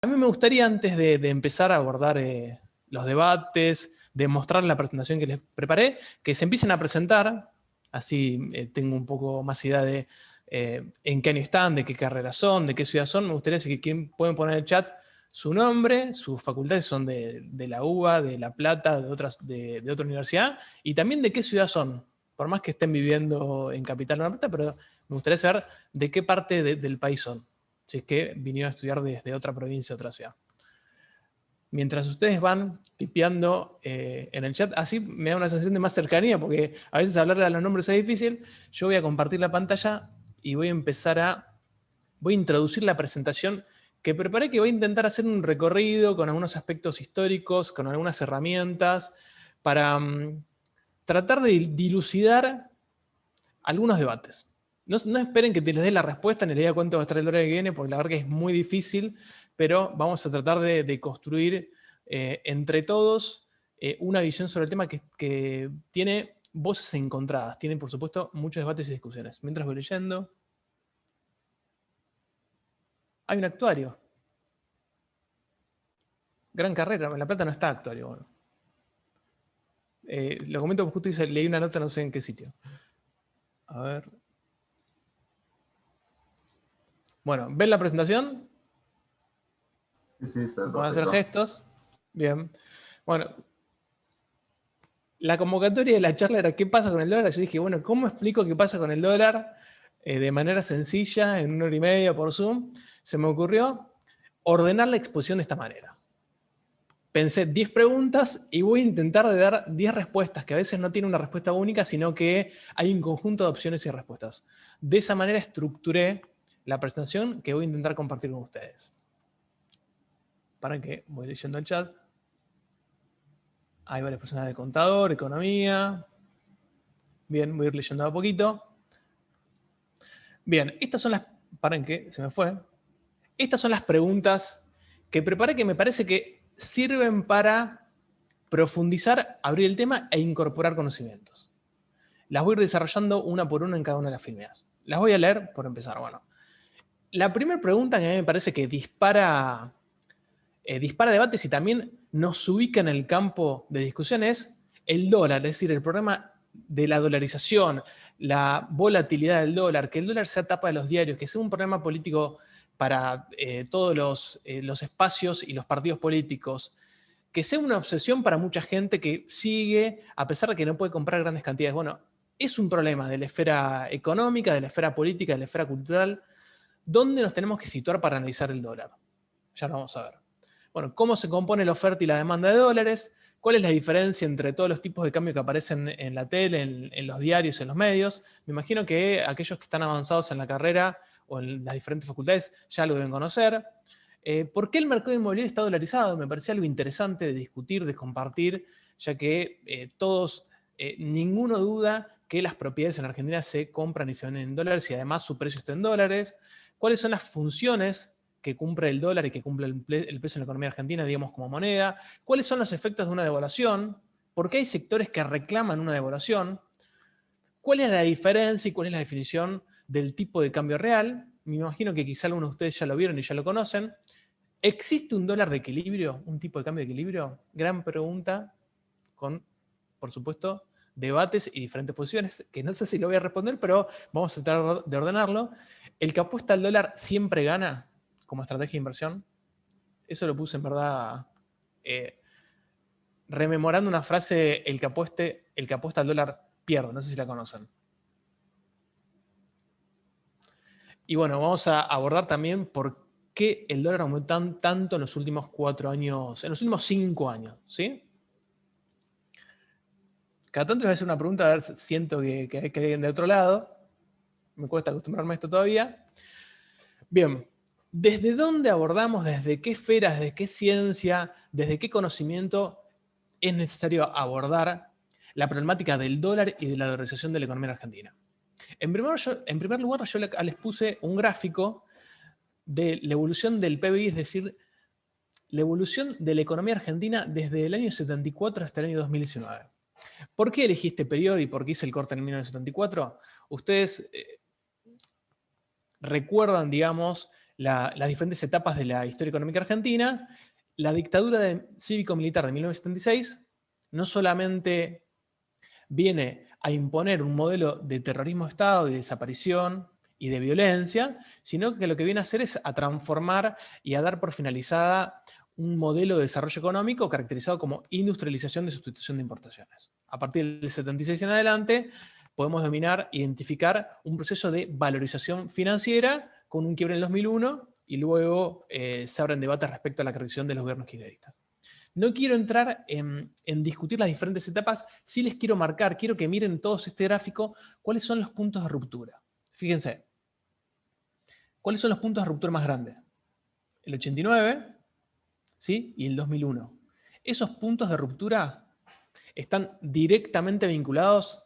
A mí me gustaría, antes de empezar a abordar los debates, de mostrar la presentación que les preparé, que se empiecen a presentar, así tengo un poco más idea de en qué año están, de qué carrera son, de qué ciudad son. Me gustaría que pueden poner en el chat su nombre, sus facultades son de la UBA, de La Plata, de otra universidad, y también de qué ciudad son. Por más que estén viviendo en Capital o en La Plata, pero me gustaría saber de qué parte del país son, si es que vinieron a estudiar desde otra provincia, otra ciudad. Mientras ustedes van tipeando en el chat, así me da una sensación de más cercanía, porque a veces hablarle a los nombres es difícil. Yo voy a compartir la pantalla y voy a introducir la presentación que preparé, que voy a intentar hacer un recorrido con algunos aspectos históricos, con algunas herramientas, para tratar de dilucidar algunos debates. No esperen que te les dé la respuesta ni les diga cuánto va a estar el dólar que viene, porque la verdad que es muy difícil, pero vamos a tratar de construir entre todos una visión sobre el tema que tiene voces encontradas, tiene por supuesto muchos debates y discusiones. Mientras voy leyendo, hay un actuario. Gran carrera, en La Plata no está actuario. Bueno. Lo comento porque justo leí una nota, no sé en qué sitio. A ver. Bueno, ¿ven la presentación? Sí, se ve Pueden hacer perfecto. gestos. Bien. Bueno, la convocatoria de la charla era ¿qué pasa con el dólar? Yo dije, bueno, ¿cómo explico qué pasa con el dólar de manera sencilla, en 1 hora y media por Zoom? Se me ocurrió ordenar la exposición de esta manera. Pensé 10 preguntas y voy a intentar de dar 10 respuestas, que a veces no tiene una respuesta única, sino que hay un conjunto de opciones y respuestas. De esa manera estructuré la presentación que voy a intentar compartir con ustedes. Para que voy leyendo el chat. Hay varias personas de contador, economía. Bien, voy a ir leyendo a poquito. Bien, estas son las... Paren que se me fue. Estas son las preguntas que preparé que me parece que sirven para profundizar, abrir el tema e incorporar conocimientos. Las voy a ir desarrollando una por una en cada una de las filmeas. Las voy a leer por empezar. Bueno, la primera pregunta que a mí me parece que dispara debates y también nos ubica en el campo de discusión es el dólar, es decir, el problema de la dolarización, la volatilidad del dólar, que el dólar sea tapa de los diarios, que sea un problema político para todos los espacios y los partidos políticos, que sea una obsesión para mucha gente que sigue, a pesar de que no puede comprar grandes cantidades. Bueno, es un problema de la esfera económica, de la esfera política, de la esfera cultural. ¿Dónde nos tenemos que situar para analizar el dólar? Ya lo vamos a ver. Bueno, ¿cómo se compone la oferta y la demanda de dólares? ¿Cuál es la diferencia entre todos los tipos de cambio que aparecen en la tele, en los diarios, en los medios? Me imagino que aquellos que están avanzados en la carrera o en las diferentes facultades ya lo deben conocer. ¿Por qué el mercado inmobiliario está dolarizado? Me parecía algo interesante de discutir, de compartir, ya que ninguno duda que las propiedades en Argentina se compran y se venden en dólares y además su precio está en dólares. ¿Cuáles son las funciones que cumple el dólar y que cumple el peso en la economía argentina, digamos, como moneda? ¿Cuáles son los efectos de una devaluación? ¿Por qué hay sectores que reclaman una devaluación? ¿Cuál es la diferencia y cuál es la definición del tipo de cambio real? Me imagino que quizá algunos de ustedes ya lo vieron y ya lo conocen. ¿Existe un dólar de equilibrio? ¿Un tipo de cambio de equilibrio? Gran pregunta con, por supuesto, debates y diferentes posiciones, que no sé si lo voy a responder, pero vamos a tratar de ordenarlo. ¿El que apuesta al dólar siempre gana como estrategia de inversión? Eso lo puse en verdad rememorando una frase, el que apuesta al dólar pierde, no sé si la conocen. Y bueno, vamos a abordar también por qué el dólar aumentó tanto en los últimos 4 años, en los últimos 5 años, ¿sí? Cada tanto les voy a hacer una pregunta, a ver, siento que hay alguien de otro lado. Me cuesta acostumbrarme a esto todavía. Bien, ¿desde dónde abordamos, desde qué esfera, desde qué ciencia, desde qué conocimiento es necesario abordar la problemática del dólar y de la dolarización de la economía argentina? En primer lugar, yo les puse un gráfico de la evolución del PBI, es decir, la evolución de la economía argentina desde el año 74 hasta el año 2019. ¿Por qué elegí este periodo y por qué hice el corte en 1974? Ustedes recuerdan, digamos, las diferentes etapas de la historia económica argentina, la dictadura cívico-militar de 1976 no solamente viene a imponer un modelo de terrorismo de Estado, de desaparición y de violencia, sino que lo que viene a hacer es a transformar y a dar por finalizada un modelo de desarrollo económico caracterizado como industrialización de sustitución de importaciones. A partir del 76 en adelante, podemos identificar un proceso de valorización financiera con un quiebre en el 2001 y luego se abren debates respecto a la creación de los gobiernos kirchneristas. No quiero entrar en discutir las diferentes etapas, sí les quiero marcar, quiero que miren todos este gráfico, cuáles son los puntos de ruptura. Fíjense, ¿cuáles son los puntos de ruptura más grandes? El 89, ¿sí? Y el 2001. Esos puntos de ruptura están directamente vinculados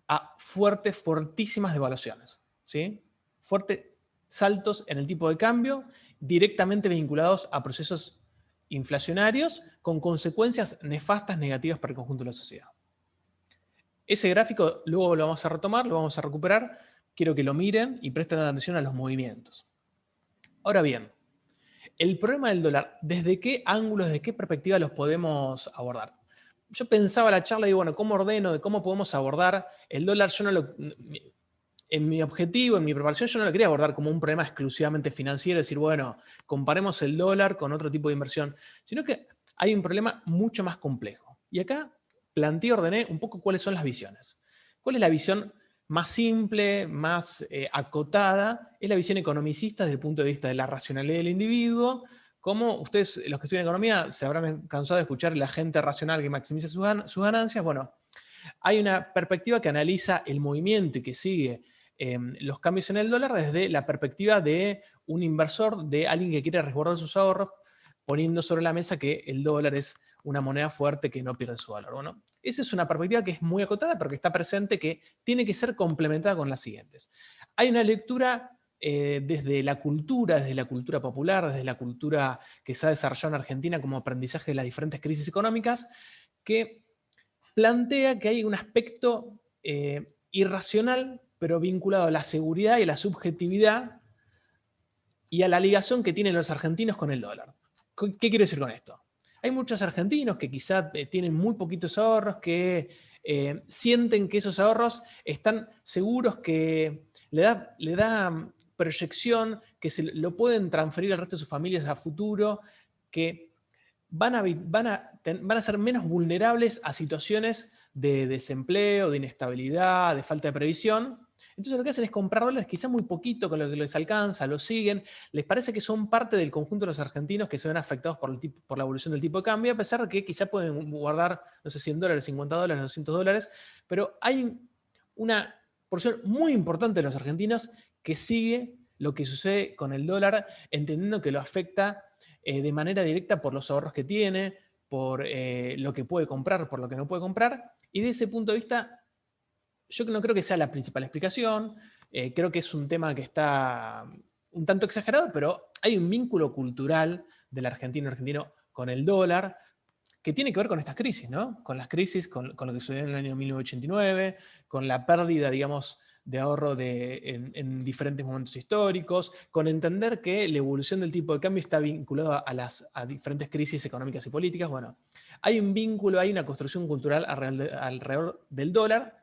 a fortísimas devaluaciones, ¿sí? Fuertes saltos en el tipo de cambio, directamente vinculados a procesos inflacionarios con consecuencias nefastas negativas para el conjunto de la sociedad. Ese gráfico luego lo vamos a retomar, lo vamos a recuperar. Quiero que lo miren y presten atención a los movimientos. Ahora bien, el problema del dólar, ¿desde qué ángulos, desde qué perspectiva los podemos abordar? Yo pensaba la charla y bueno, ¿cómo ordeno? ¿De cómo podemos abordar el dólar? Yo no lo... En mi objetivo, en mi preparación, yo no lo quería abordar como un problema exclusivamente financiero, decir, bueno, comparemos el dólar con otro tipo de inversión, sino que hay un problema mucho más complejo. Y acá planteé, ordené un poco cuáles son las visiones. ¿Cuál es la visión más simple, más acotada? Es la visión economicista desde el punto de vista de la racionalidad del individuo. Como ustedes, los que estudian economía, se habrán cansado de escuchar la gente racional que maximiza sus ganancias. Bueno, hay una perspectiva que analiza el movimiento y que sigue los cambios en el dólar desde la perspectiva de un inversor, de alguien que quiere resguardar sus ahorros, poniendo sobre la mesa que el dólar es una moneda fuerte que no pierde su valor. Bueno, esa es una perspectiva que es muy acotada, pero que está presente, que tiene que ser complementada con las siguientes. Hay una lectura desde la cultura popular, desde la cultura que se ha desarrollado en Argentina como aprendizaje de las diferentes crisis económicas, que plantea que hay un aspecto irracional, pero vinculado a la seguridad y a la subjetividad y a la ligación que tienen los argentinos con el dólar. ¿Qué quiero decir con esto? Hay muchos argentinos que quizá tienen muy poquitos ahorros, que sienten que esos ahorros están seguros, que le da proyección, que se lo pueden transferir al resto de sus familias a futuro, que van a ser menos vulnerables a situaciones de desempleo, de inestabilidad, de falta de previsión. Entonces lo que hacen es comprar dólares quizá muy poquito con lo que les alcanza, lo siguen, les parece que son parte del conjunto de los argentinos que se ven afectados por la evolución del tipo de cambio, a pesar de que quizá pueden guardar, no sé, 100 dólares, 50 dólares, 200 dólares, pero hay una porción muy importante de los argentinos que sigue lo que sucede con el dólar, entendiendo que lo afecta de manera directa por los ahorros que tiene, por lo que puede comprar, por lo que no puede comprar, y de ese punto de vista yo no creo que sea la principal explicación, creo que es un tema que está un tanto exagerado, pero hay un vínculo cultural del argentino con el dólar que tiene que ver con estas crisis, ¿no? Con las crisis, con lo que sucedió en el año 1989, con la pérdida, digamos, de ahorro en diferentes momentos históricos, con entender que la evolución del tipo de cambio está vinculada a diferentes crisis económicas y políticas. Bueno, hay un vínculo, hay una construcción cultural alrededor del dólar.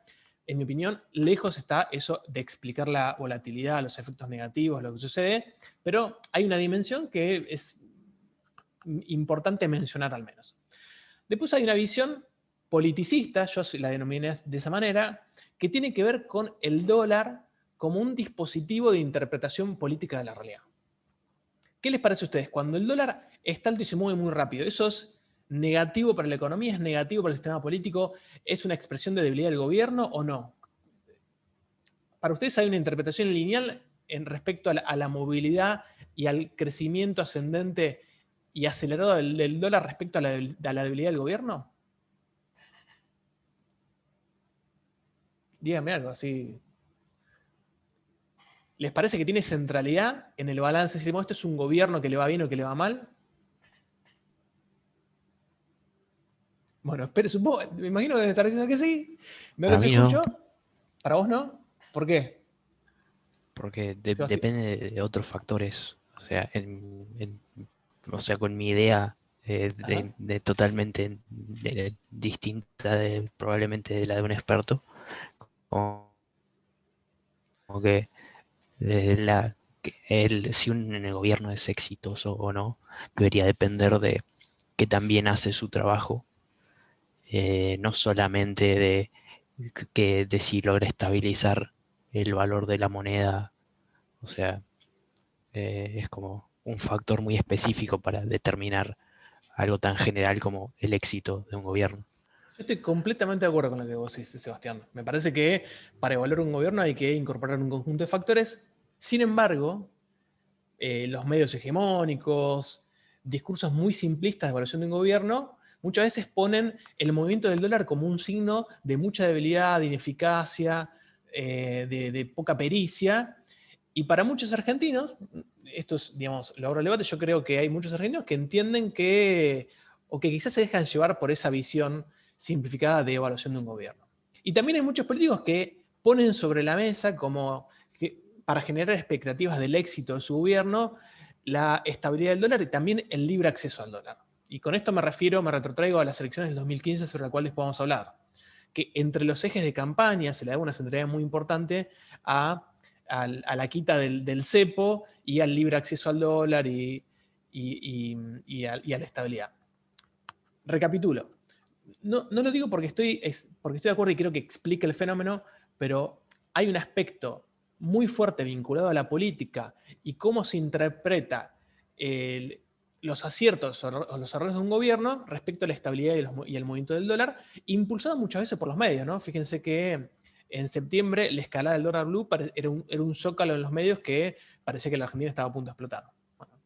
En mi opinión, lejos está eso de explicar la volatilidad, los efectos negativos, lo que sucede, pero hay una dimensión que es importante mencionar al menos. Después hay una visión politicista, yo la denominé de esa manera, que tiene que ver con el dólar como un dispositivo de interpretación política de la realidad. ¿Qué les parece a ustedes? Cuando el dólar está alto y se mueve muy rápido, ¿eso es negativo para la economía? ¿Es negativo para el sistema político? ¿Es una expresión de debilidad del gobierno o no? ¿Para ustedes hay una interpretación lineal en respecto a la movilidad y al crecimiento ascendente y acelerado del dólar respecto a la debilidad del gobierno? Díganme algo así. ¿Les parece que tiene centralidad en el balance? Si esto es un gobierno que le va bien o que le va mal. Bueno, me imagino que deben estar diciendo que sí. No Para los mí no, escucho. ¿Para vos no? ¿Por qué? porque Sebastián. depende de otros factores. O sea, o sea, con mi idea de totalmente distinta probablemente de la de un experto, como, como que si el gobierno es exitoso o no, debería depender de que también hace su trabajo, no solamente de si logra estabilizar el valor de la moneda, o sea, es como un factor muy específico para determinar algo tan general como el éxito de un gobierno. Yo estoy completamente de acuerdo con lo que vos dices, Sebastián. Me parece que para evaluar un gobierno hay que incorporar un conjunto de factores. Sin embargo, los medios hegemónicos, discursos muy simplistas de evaluación de un gobierno, muchas veces ponen el movimiento del dólar como un signo de mucha debilidad, de ineficacia, de poca pericia. Y para muchos argentinos, esto es, digamos, lo abro al debate, yo creo que hay muchos argentinos que entienden que, o que quizás se dejan llevar por esa visión simplificada de evaluación de un gobierno. Y también hay muchos políticos que ponen sobre la mesa como que para generar expectativas del éxito de su gobierno, la estabilidad del dólar y también el libre acceso al dólar. Y con esto me retrotraigo a las elecciones del 2015 sobre las cuales podemos hablar. Que entre los ejes de campaña se le da una centralidad muy importante a la quita del cepo y al libre acceso al dólar y a la estabilidad. Recapitulo. No lo digo porque estoy de acuerdo y creo que explica el fenómeno, pero hay un aspecto muy fuerte vinculado a la política y cómo se interpreta los aciertos o los errores de un gobierno respecto a la estabilidad y el movimiento del dólar, impulsado muchas veces por los medios, ¿no? Fíjense que en septiembre la escalada del dólar blue era un zócalo en los medios que parecía que la Argentina estaba a punto de explotar. Bueno,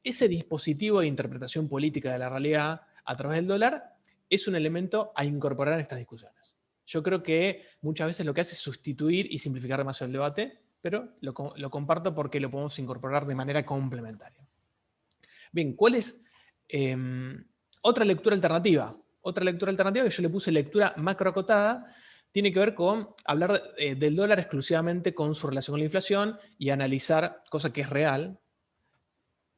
ese dispositivo de interpretación política de la realidad a través del dólar es un elemento a incorporar en estas discusiones. Yo creo que muchas veces lo que hace es sustituir y simplificar demasiado el debate, pero lo comparto porque lo podemos incorporar de manera complementaria. Bien, ¿cuál es otra lectura alternativa? Otra lectura alternativa que yo le puse lectura macroacotada, tiene que ver con hablar del dólar exclusivamente con su relación con la inflación y analizar, cosa que es real,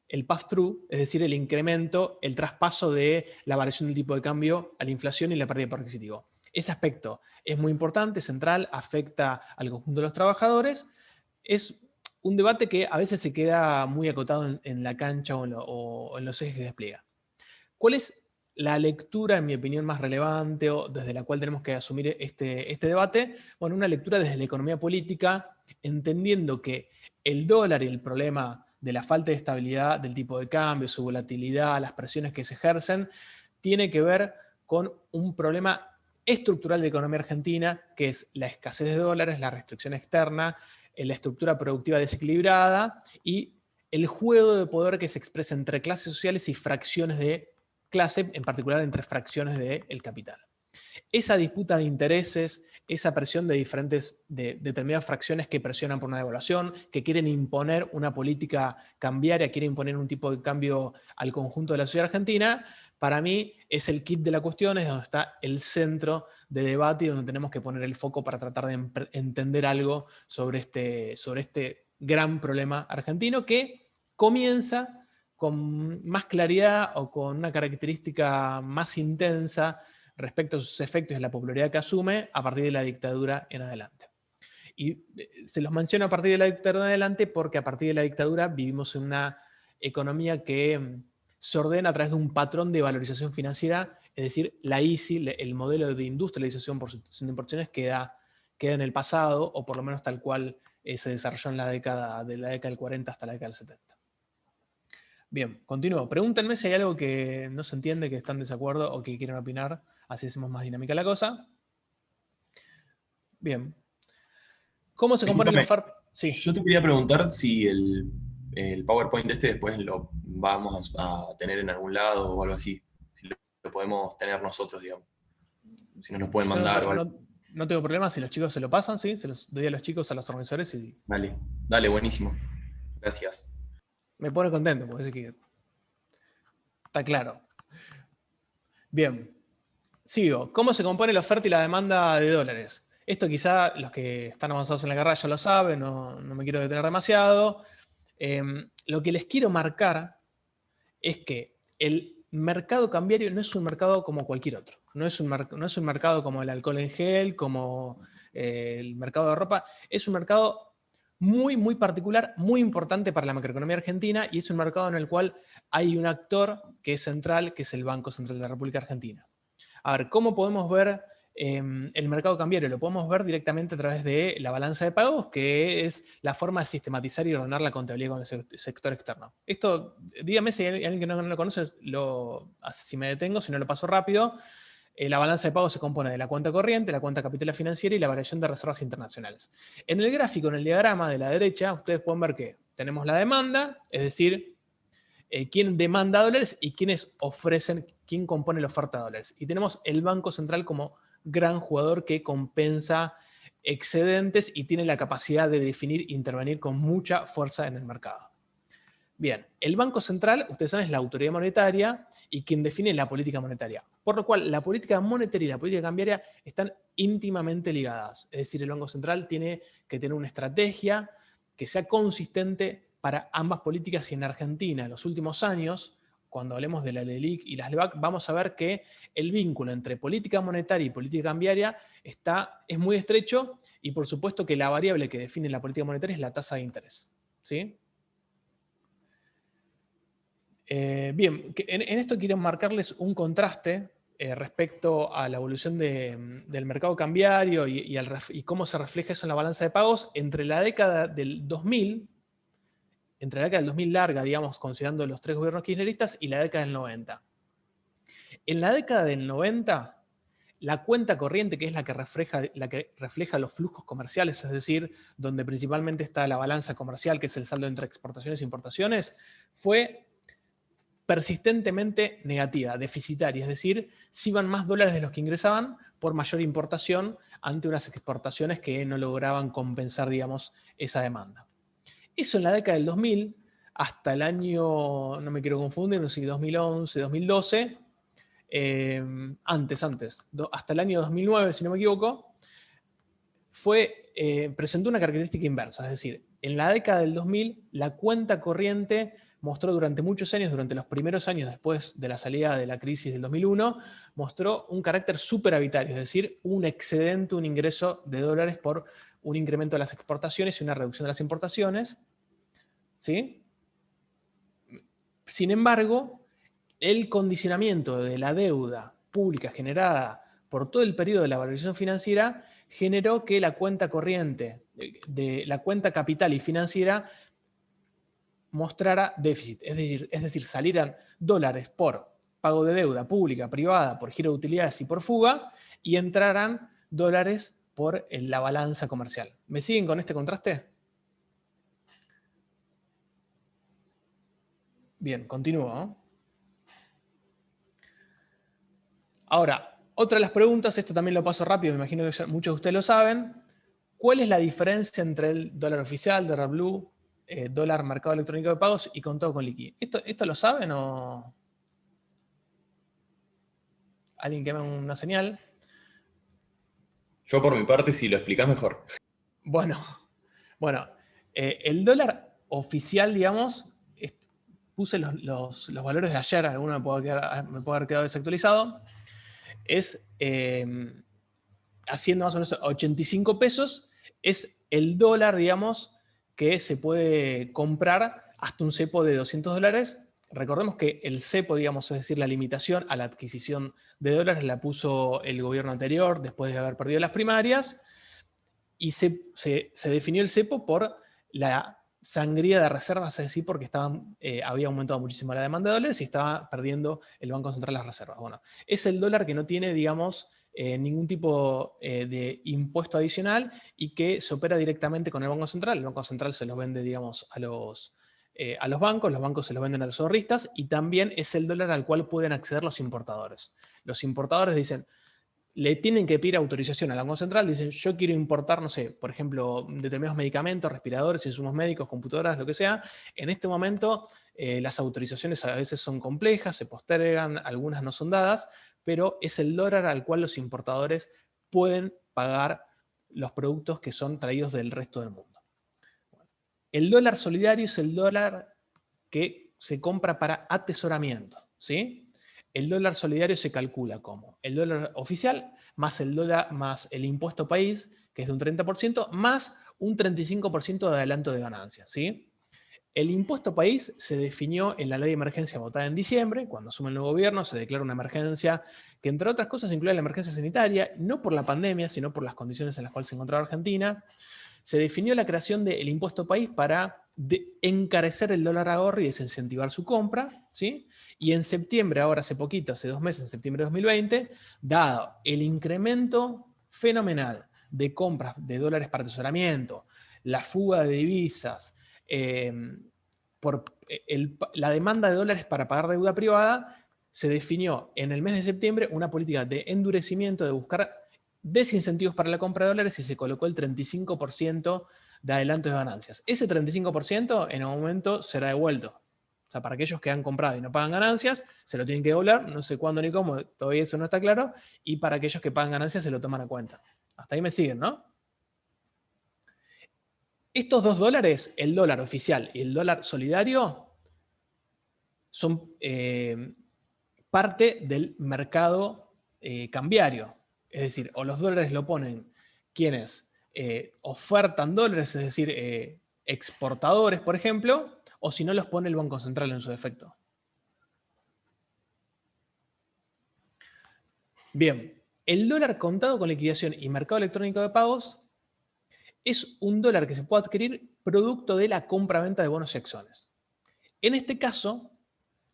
el pass-through, es decir, el incremento, el traspaso de la variación del tipo de cambio a la inflación y la pérdida de poder adquisitivo. Ese aspecto es muy importante, central, afecta al conjunto de los trabajadores. Es un debate que a veces se queda muy acotado en la cancha o en los ejes que despliega. ¿Cuál es la lectura, en mi opinión, más relevante o desde la cual tenemos que asumir este debate? Bueno, una lectura desde la economía política, entendiendo que el dólar y el problema de la falta de estabilidad del tipo de cambio, su volatilidad, las presiones que se ejercen, tiene que ver con un problema estructural de la economía argentina, que es la escasez de dólares, la restricción externa, la estructura productiva desequilibrada y el juego de poder que se expresa entre clases sociales y fracciones de clase, en particular entre fracciones del capital. Esa disputa de intereses, esa presión de determinadas fracciones que presionan por una devaluación, que quieren imponer una política cambiaria, quieren imponer un tipo de cambio al conjunto de la sociedad argentina, para mí es el kit de la cuestión, es donde está el centro de debate y donde tenemos que poner el foco para tratar de entender algo sobre este gran problema argentino que comienza con más claridad o con una característica más intensa respecto a sus efectos y la popularidad que asume a partir de la dictadura en adelante. Y se los menciono a partir de la dictadura en adelante porque a partir de la dictadura vivimos en una economía que se ordena a través de un patrón de valorización financiera, es decir, la ISI, el modelo de industrialización por sustitución de importaciones queda en el pasado, o por lo menos tal cual se desarrolló en la década del 40 hasta la década del 70. Bien, continúo. Pregúntenme si hay algo que no se entiende, que están en desacuerdo o que quieren opinar, así hacemos más dinámica la cosa. Bien. ¿Cómo se compone la oferta? Sí. Yo te quería preguntar si el PowerPoint después lo vamos a tener en algún lado o algo así. Si lo podemos tener nosotros, digamos. Si nos lo pueden mandar o algo. No tengo problema si los chicos se lo pasan, ¿sí? Se los doy a los chicos, a los organizadores y... Dale, buenísimo. Gracias. Me pone contento, porque es que está claro. Bien. Sigo. ¿Cómo se compone la oferta y la demanda de dólares? Esto quizá los que están avanzados en la carrera ya lo saben, no me quiero detener demasiado. lo que les quiero marcar es que el mercado cambiario no es un mercado como cualquier otro. No es un mercado como el alcohol en gel, como el mercado de ropa. Es un mercado muy, muy particular, muy importante para la macroeconomía argentina, y es un mercado en el cual hay un actor que es central, que es el Banco Central de la República Argentina. A ver, ¿cómo podemos ver el mercado cambiario? Lo podemos ver directamente a través de la balanza de pagos, que es la forma de sistematizar y ordenar la contabilidad con el sector externo. Esto, dígame si hay alguien que no lo conoce, si me detengo, si no lo paso rápido. La balanza de pagos se compone de la cuenta corriente, la cuenta capital financiera y la variación de reservas internacionales. En el gráfico, en el diagrama de la derecha, ustedes pueden ver que tenemos la demanda, es decir, quién demanda dólares y quiénes ofrecen, quién compone la oferta de dólares. Y tenemos el Banco Central como gran jugador que compensa excedentes y tiene la capacidad de definir e intervenir con mucha fuerza en el mercado. Bien, el Banco Central, ustedes saben, es la autoridad monetaria y quien define la política monetaria. Por lo cual, la política monetaria y la política cambiaria están íntimamente ligadas. Es decir, el Banco Central tiene que tener una estrategia que sea consistente para ambas políticas, y en Argentina, en los últimos años, cuando hablemos de la LELIQ y las LEBAC, vamos a ver que el vínculo entre política monetaria y política cambiaria es muy estrecho, y por supuesto que la variable que define la política monetaria es la tasa de interés. ¿Sí? Bien, en esto quiero marcarles un contraste respecto a la evolución del mercado cambiario y cómo se refleja eso en la balanza de pagos entre la década del 2000, entre la década del 2000 larga, digamos, considerando los 3 gobiernos kirchneristas, y la década del 90. En la década del 90, la cuenta corriente, que es la que refleja los flujos comerciales, es decir, donde principalmente está la balanza comercial, que es el saldo entre exportaciones e importaciones, fue persistentemente negativa, deficitaria, es decir, si iban más dólares de los que ingresaban por mayor importación ante unas exportaciones que no lograban compensar, digamos, esa demanda. Eso en la década del 2000 hasta el año, no me quiero confundir, no sé si 2011, 2012, hasta el año 2009, si no me equivoco, presentó una característica inversa, es decir, en la década del 2000 la cuenta corriente mostró durante muchos años, durante los primeros años después de la salida de la crisis del 2001, mostró un carácter superavitario, es decir, un excedente, un ingreso de dólares por un incremento de las exportaciones y una reducción de las importaciones. ¿Sí? Sin embargo, el condicionamiento de la deuda pública generada por todo el periodo de la valorización financiera generó que la cuenta corriente, de la cuenta capital y financiera, mostrara déficit, es decir, salieran dólares por pago de deuda pública, privada, por giro de utilidades y por fuga, y entraran dólares por la balanza comercial. ¿Me siguen con este contraste? Bien, continúo, ¿no? Ahora, otra de las preguntas, esto también lo paso rápido, me imagino que ya muchos de ustedes lo saben. ¿Cuál es la diferencia entre el dólar oficial, dólar blue, dólar mercado electrónico de pagos y contado con liquidez? ¿Esto lo saben o alguien que me haga una señal? Yo por mi parte, si lo explicás mejor. Bueno, el dólar oficial, digamos, puse los valores de ayer, alguno me puede haber quedado desactualizado, es haciendo más o menos 85 pesos, es el dólar, digamos, que se puede comprar hasta un cepo de 200 dólares. Recordemos que el cepo, digamos, es decir, la limitación a la adquisición de dólares la puso el gobierno anterior después de haber perdido las primarias, y se definió el cepo por la sangría de reservas, es decir, porque había aumentado muchísimo la demanda de dólares y estaba perdiendo el Banco Central las reservas. Bueno, es el dólar que no tiene, digamos, ningún tipo de impuesto adicional y que se opera directamente con el Banco Central. El Banco Central se los vende, digamos, a los bancos se los venden a los ahorristas, y también es el dólar al cual pueden acceder los importadores. Los importadores dicen, le tienen que pedir autorización al Banco Central, dicen, yo quiero importar, no sé, por ejemplo, determinados medicamentos, respiradores, insumos médicos, computadoras, lo que sea. En este momento, las autorizaciones a veces son complejas, se postergan, algunas no son dadas, pero es el dólar al cual los importadores pueden pagar los productos que son traídos del resto del mundo. El dólar solidario es el dólar que se compra para atesoramiento, ¿sí? El dólar solidario se calcula como el dólar oficial más el dólar más el impuesto país, que es de un 30%, más un 35% de adelanto de ganancias, ¿sí? El impuesto país se definió en la ley de emergencia votada en diciembre, cuando asume el nuevo gobierno, se declara una emergencia que, entre otras cosas, incluye la emergencia sanitaria, no por la pandemia, sino por las condiciones en las cuales se encontraba Argentina. Se definió la creación del impuesto país para encarecer el dólar ahorro y desincentivar su compra, ¿sí? Y en septiembre, ahora hace poquito, hace 2 meses, en septiembre de 2020, dado el incremento fenomenal de compras de dólares para atesoramiento, la fuga de divisas, por la demanda de dólares para pagar deuda privada, se definió en el mes de septiembre una política de endurecimiento, de buscar desincentivos para la compra de dólares, y se colocó el 35% de adelanto de ganancias. Ese 35% en un momento será devuelto. O sea, para aquellos que han comprado y no pagan ganancias, se lo tienen que devolver, no sé cuándo ni cómo, todavía eso no está claro, y para aquellos que pagan ganancias se lo toman a cuenta. Hasta ahí me siguen, ¿no? Estos dos dólares, el dólar oficial y el dólar solidario, son parte del mercado cambiario. Es decir, o los dólares lo ponen quienes ofertan dólares, es decir, exportadores, por ejemplo, o si no los pone el Banco Central en su defecto. Bien, el dólar contado con liquidación y mercado electrónico de pagos es un dólar que se puede adquirir producto de la compra-venta de bonos y acciones. En este caso,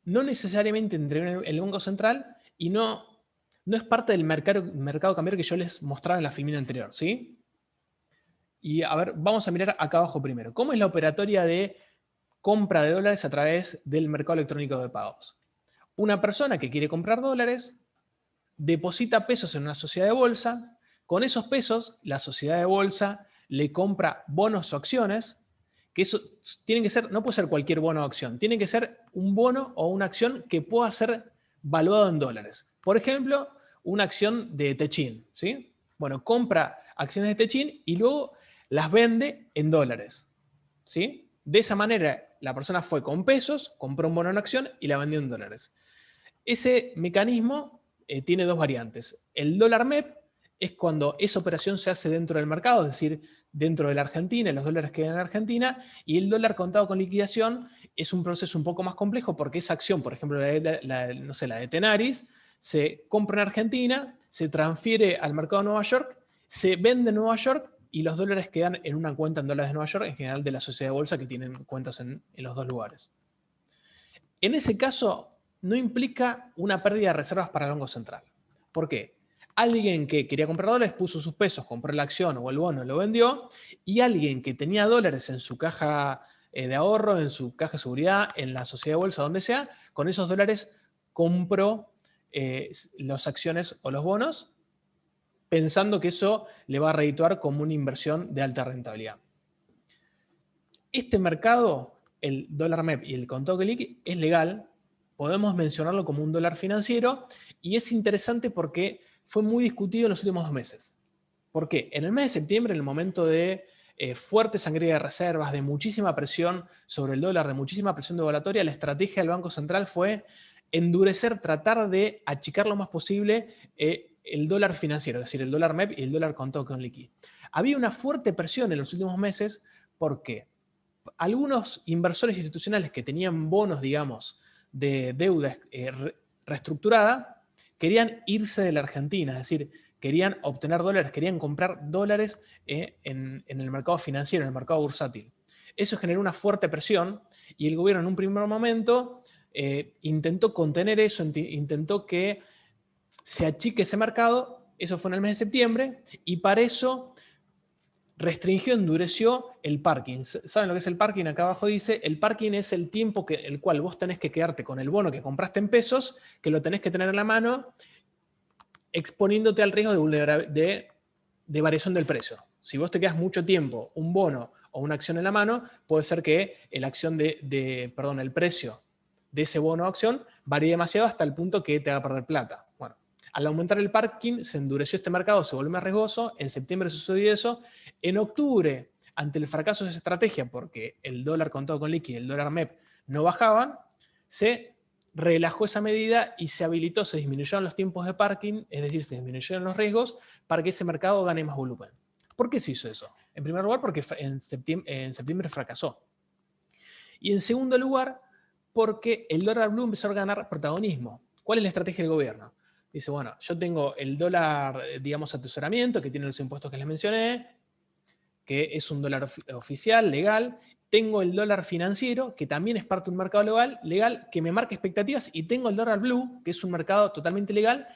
no necesariamente interviene el Banco Central y no es parte del mercado cambiario que yo les mostraba en la filmina anterior, ¿sí? Y a ver, vamos a mirar acá abajo primero. ¿Cómo es la operatoria de compra de dólares a través del mercado electrónico de pagos? Una persona que quiere comprar dólares deposita pesos en una sociedad de bolsa. Con esos pesos, la sociedad de bolsa le compra bonos o acciones, que eso tiene que ser, no puede ser cualquier bono o acción, tiene que ser un bono o una acción que pueda ser valuado en dólares. Por ejemplo, una acción de Techin, ¿sí? Bueno, compra acciones de Techin y luego las vende en dólares, ¿sí? De esa manera, la persona fue con pesos, compró un bono en acción y la vendió en dólares. Ese mecanismo tiene dos variantes. El dólar MEP es cuando esa operación se hace dentro del mercado, es decir, dentro de la Argentina, los dólares quedan en Argentina, y el dólar contado con liquidación es un proceso un poco más complejo porque esa acción, por ejemplo, la de Tenaris, se compra en Argentina, se transfiere al mercado de Nueva York, se vende en Nueva York y los dólares quedan en una cuenta en dólares de Nueva York, en general de la sociedad de bolsa que tienen cuentas en los dos lugares. En ese caso, no implica una pérdida de reservas para el Banco Central. ¿Por qué? Alguien que quería comprar dólares puso sus pesos, compró la acción o el bono, lo vendió, y alguien que tenía dólares en su caja de ahorro, en su caja de seguridad, en la sociedad de bolsa, donde sea, con esos dólares compró las acciones o los bonos, pensando que eso le va a redituar como una inversión de alta rentabilidad. Este mercado, el dólar MEP y el contado con liqui, es legal, podemos mencionarlo como un dólar financiero, y es interesante porque fue muy discutido en los últimos 2 meses. ¿Por qué? En el mes de septiembre, en el momento de fuerte sangría de reservas, de muchísima presión sobre el dólar, de muchísima presión devaluatoria, la estrategia del Banco Central fue endurecer, tratar de achicar lo más posible el dólar financiero, es decir, el dólar MEP y el dólar contado con liqui. Había una fuerte presión en los últimos meses porque algunos inversores institucionales que tenían bonos, digamos, de deuda reestructurada, querían irse de la Argentina, es decir, querían obtener dólares, querían comprar dólares en el mercado financiero, en el mercado bursátil. Eso generó una fuerte presión y el gobierno en un primer momento intentó contener eso, intentó que se achique ese mercado. Eso fue en el mes de septiembre, y para eso restringió, endureció el parking. ¿Saben lo que es el parking? Acá abajo dice, el parking es el tiempo el cual vos tenés que quedarte con el bono que compraste en pesos, que lo tenés que tener en la mano, exponiéndote al riesgo de variación del precio. Si vos te quedas mucho tiempo un bono o una acción en la mano, puede ser que el precio de ese bono o acción varíe demasiado hasta el punto que te haga perder plata. Bueno, al aumentar el parking, se endureció este mercado, se volvió más riesgoso. En septiembre sucedió eso. En octubre, ante el fracaso de esa estrategia, porque el dólar contado con liqui y el dólar MEP no bajaban, se relajó esa medida y se habilitó, se disminuyeron los tiempos de parking, es decir, se disminuyeron los riesgos para que ese mercado gane más volumen. ¿Por qué se hizo eso? En primer lugar, porque en septiembre fracasó. Y en segundo lugar, porque el dólar blue empezó a ganar protagonismo. ¿Cuál es la estrategia del gobierno? Dice, bueno, yo tengo el dólar, digamos, atesoramiento, que tiene los impuestos que les mencioné, que es un dólar oficial, legal. Tengo el dólar financiero, que también es parte de un mercado legal, que me marca expectativas. Y tengo el dólar blue, que es un mercado totalmente legal,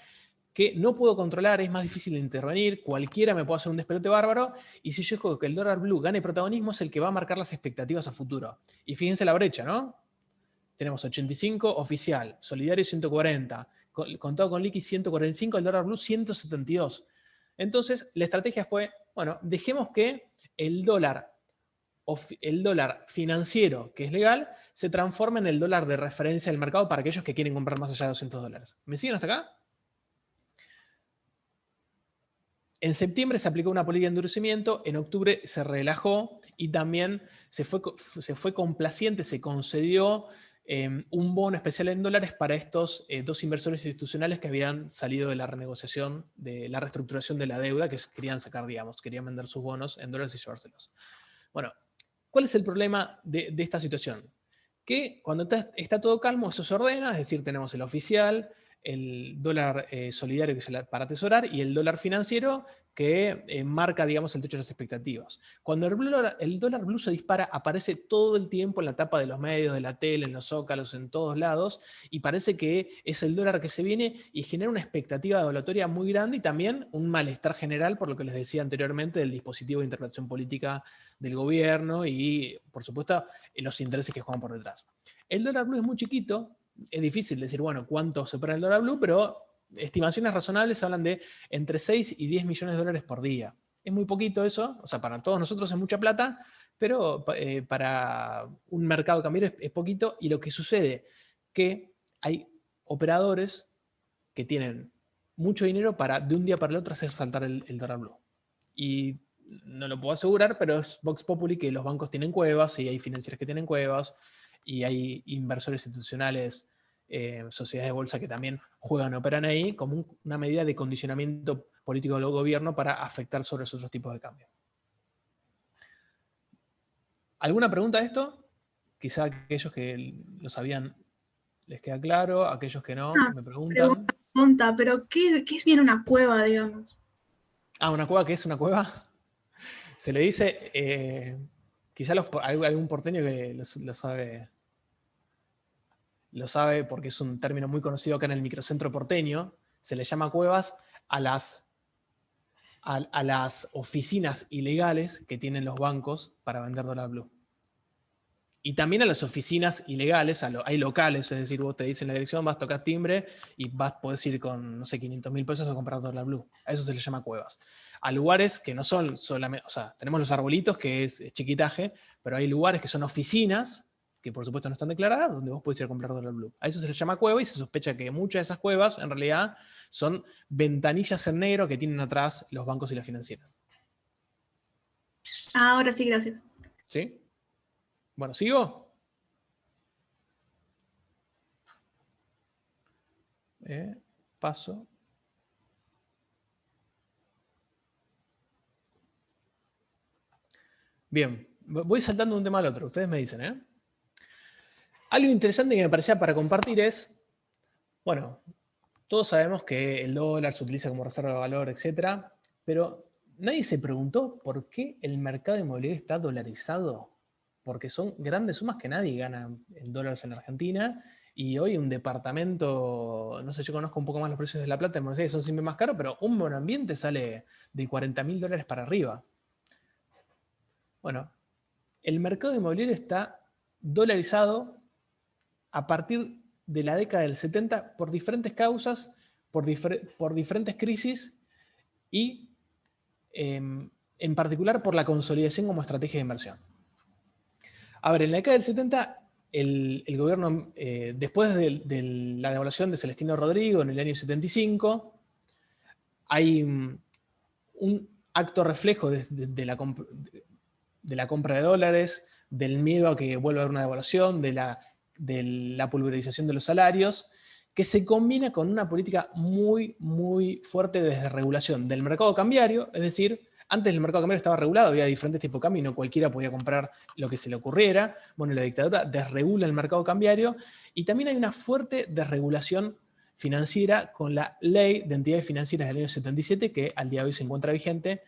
que no puedo controlar, es más difícil de intervenir, cualquiera me puede hacer un despelote bárbaro, y si yo digo que el dólar blue gane protagonismo, es el que va a marcar las expectativas a futuro. Y fíjense la brecha, ¿no? Tenemos 85 oficial, solidario 140, contado con liqui 145, el dólar blue 172. Entonces, la estrategia fue, bueno, dejemos que el dólar financiero, que es legal, se transforme en el dólar de referencia del mercado para aquellos que quieren comprar más allá de 200 dólares. ¿Me siguen hasta acá? En septiembre se aplicó una política de endurecimiento, en octubre se relajó y también se fue complaciente, se concedió un bono especial en dólares para estos dos inversores institucionales que habían salido de la renegociación, de la reestructuración de la deuda, que querían sacar, digamos, querían vender sus bonos en dólares y llevárselos. Bueno, ¿cuál es el problema de esta situación? Que cuando está todo calmo, eso se ordena, es decir, tenemos el oficial, el dólar solidario, que es para atesorar, y el dólar financiero, que marca, digamos, el techo de las expectativas. Cuando el dólar blue se dispara, aparece todo el tiempo en la tapa de los medios, de la tele, en los zócalos, en todos lados, y parece que es el dólar que se viene y genera una expectativa devaluatoria muy grande y también un malestar general, por lo que les decía anteriormente, del dispositivo de interpretación política del gobierno y, por supuesto, los intereses que juegan por detrás. El dólar blue es muy chiquito, es difícil decir, bueno, cuánto se paga el dólar blue, pero estimaciones razonables hablan de entre 6 y 10 millones de dólares por día. Es muy poquito eso, o sea, para todos nosotros es mucha plata, pero para un mercado cambiario es poquito, y lo que sucede que hay operadores que tienen mucho dinero para de un día para el otro hacer saltar el dólar blue. Y no lo puedo asegurar, pero es Vox Populi que los bancos tienen cuevas y hay financieras que tienen cuevas y hay inversores institucionales, sociedades de bolsa que también juegan, operan ahí como una medida de condicionamiento político del gobierno para afectar sobre esos otros tipos de cambio. ¿Alguna pregunta a esto? Quizá aquellos que lo sabían les queda claro, aquellos que no me preguntan. Pregunta, pero ¿qué es bien una cueva, digamos? Ah, ¿una cueva? ¿Qué es una cueva? Se le dice, quizá hay algún porteño que lo sabe porque es un término muy conocido acá en el microcentro porteño. Se le llama cuevas a las oficinas ilegales que tienen los bancos para vender dólar blue. Y también a las oficinas ilegales, hay locales, es decir, vos te dicen la dirección, vas a tocar timbre y podés ir con, no sé, 500.000 pesos a comprar dólar blue. A eso se le llama cuevas. A lugares que no son solamente, o sea, tenemos los arbolitos, que es chiquitaje, pero hay lugares que son oficinas, que por supuesto no están declaradas, donde vos podés ir a comprar dólar blue. A eso se le llama cueva y se sospecha que muchas de esas cuevas, en realidad, son ventanillas en negro que tienen atrás los bancos y las financieras. Ahora sí, gracias. ¿Sí? Bueno, ¿sigo? Paso. Bien, voy saltando de un tema al otro, ustedes me dicen, ¿eh? Algo interesante que me parecía para compartir es, bueno, todos sabemos que el dólar se utiliza como reserva de valor, etc., pero nadie se preguntó por qué el mercado inmobiliario está dolarizado. Porque son grandes sumas que nadie gana en dólares en Argentina, y hoy un departamento, no sé, yo conozco un poco más los precios de La Plata, en Buenos Aires son siempre más caros, pero un monoambiente sale de 40.000 dólares para arriba. Bueno, el mercado inmobiliario está dolarizado a partir de la década del 70 por diferentes causas, por diferentes crisis y en particular por la consolidación como estrategia de inversión. A ver, en la década del 70, el gobierno, después de la devaluación de Celestino Rodrigo en el año 75, hay un acto reflejo de la compra de dólares, del miedo a que vuelva a haber una devaluación, de la de la pulverización de los salarios, que se combina con una política muy, muy fuerte de desregulación del mercado cambiario, es decir, antes el mercado cambiario estaba regulado, había diferentes tipos de cambio y no cualquiera podía comprar lo que se le ocurriera. Bueno, la dictadura desregula el mercado cambiario y también hay una fuerte desregulación financiera con la Ley de Entidades Financieras del año 77, que al día de hoy se encuentra vigente,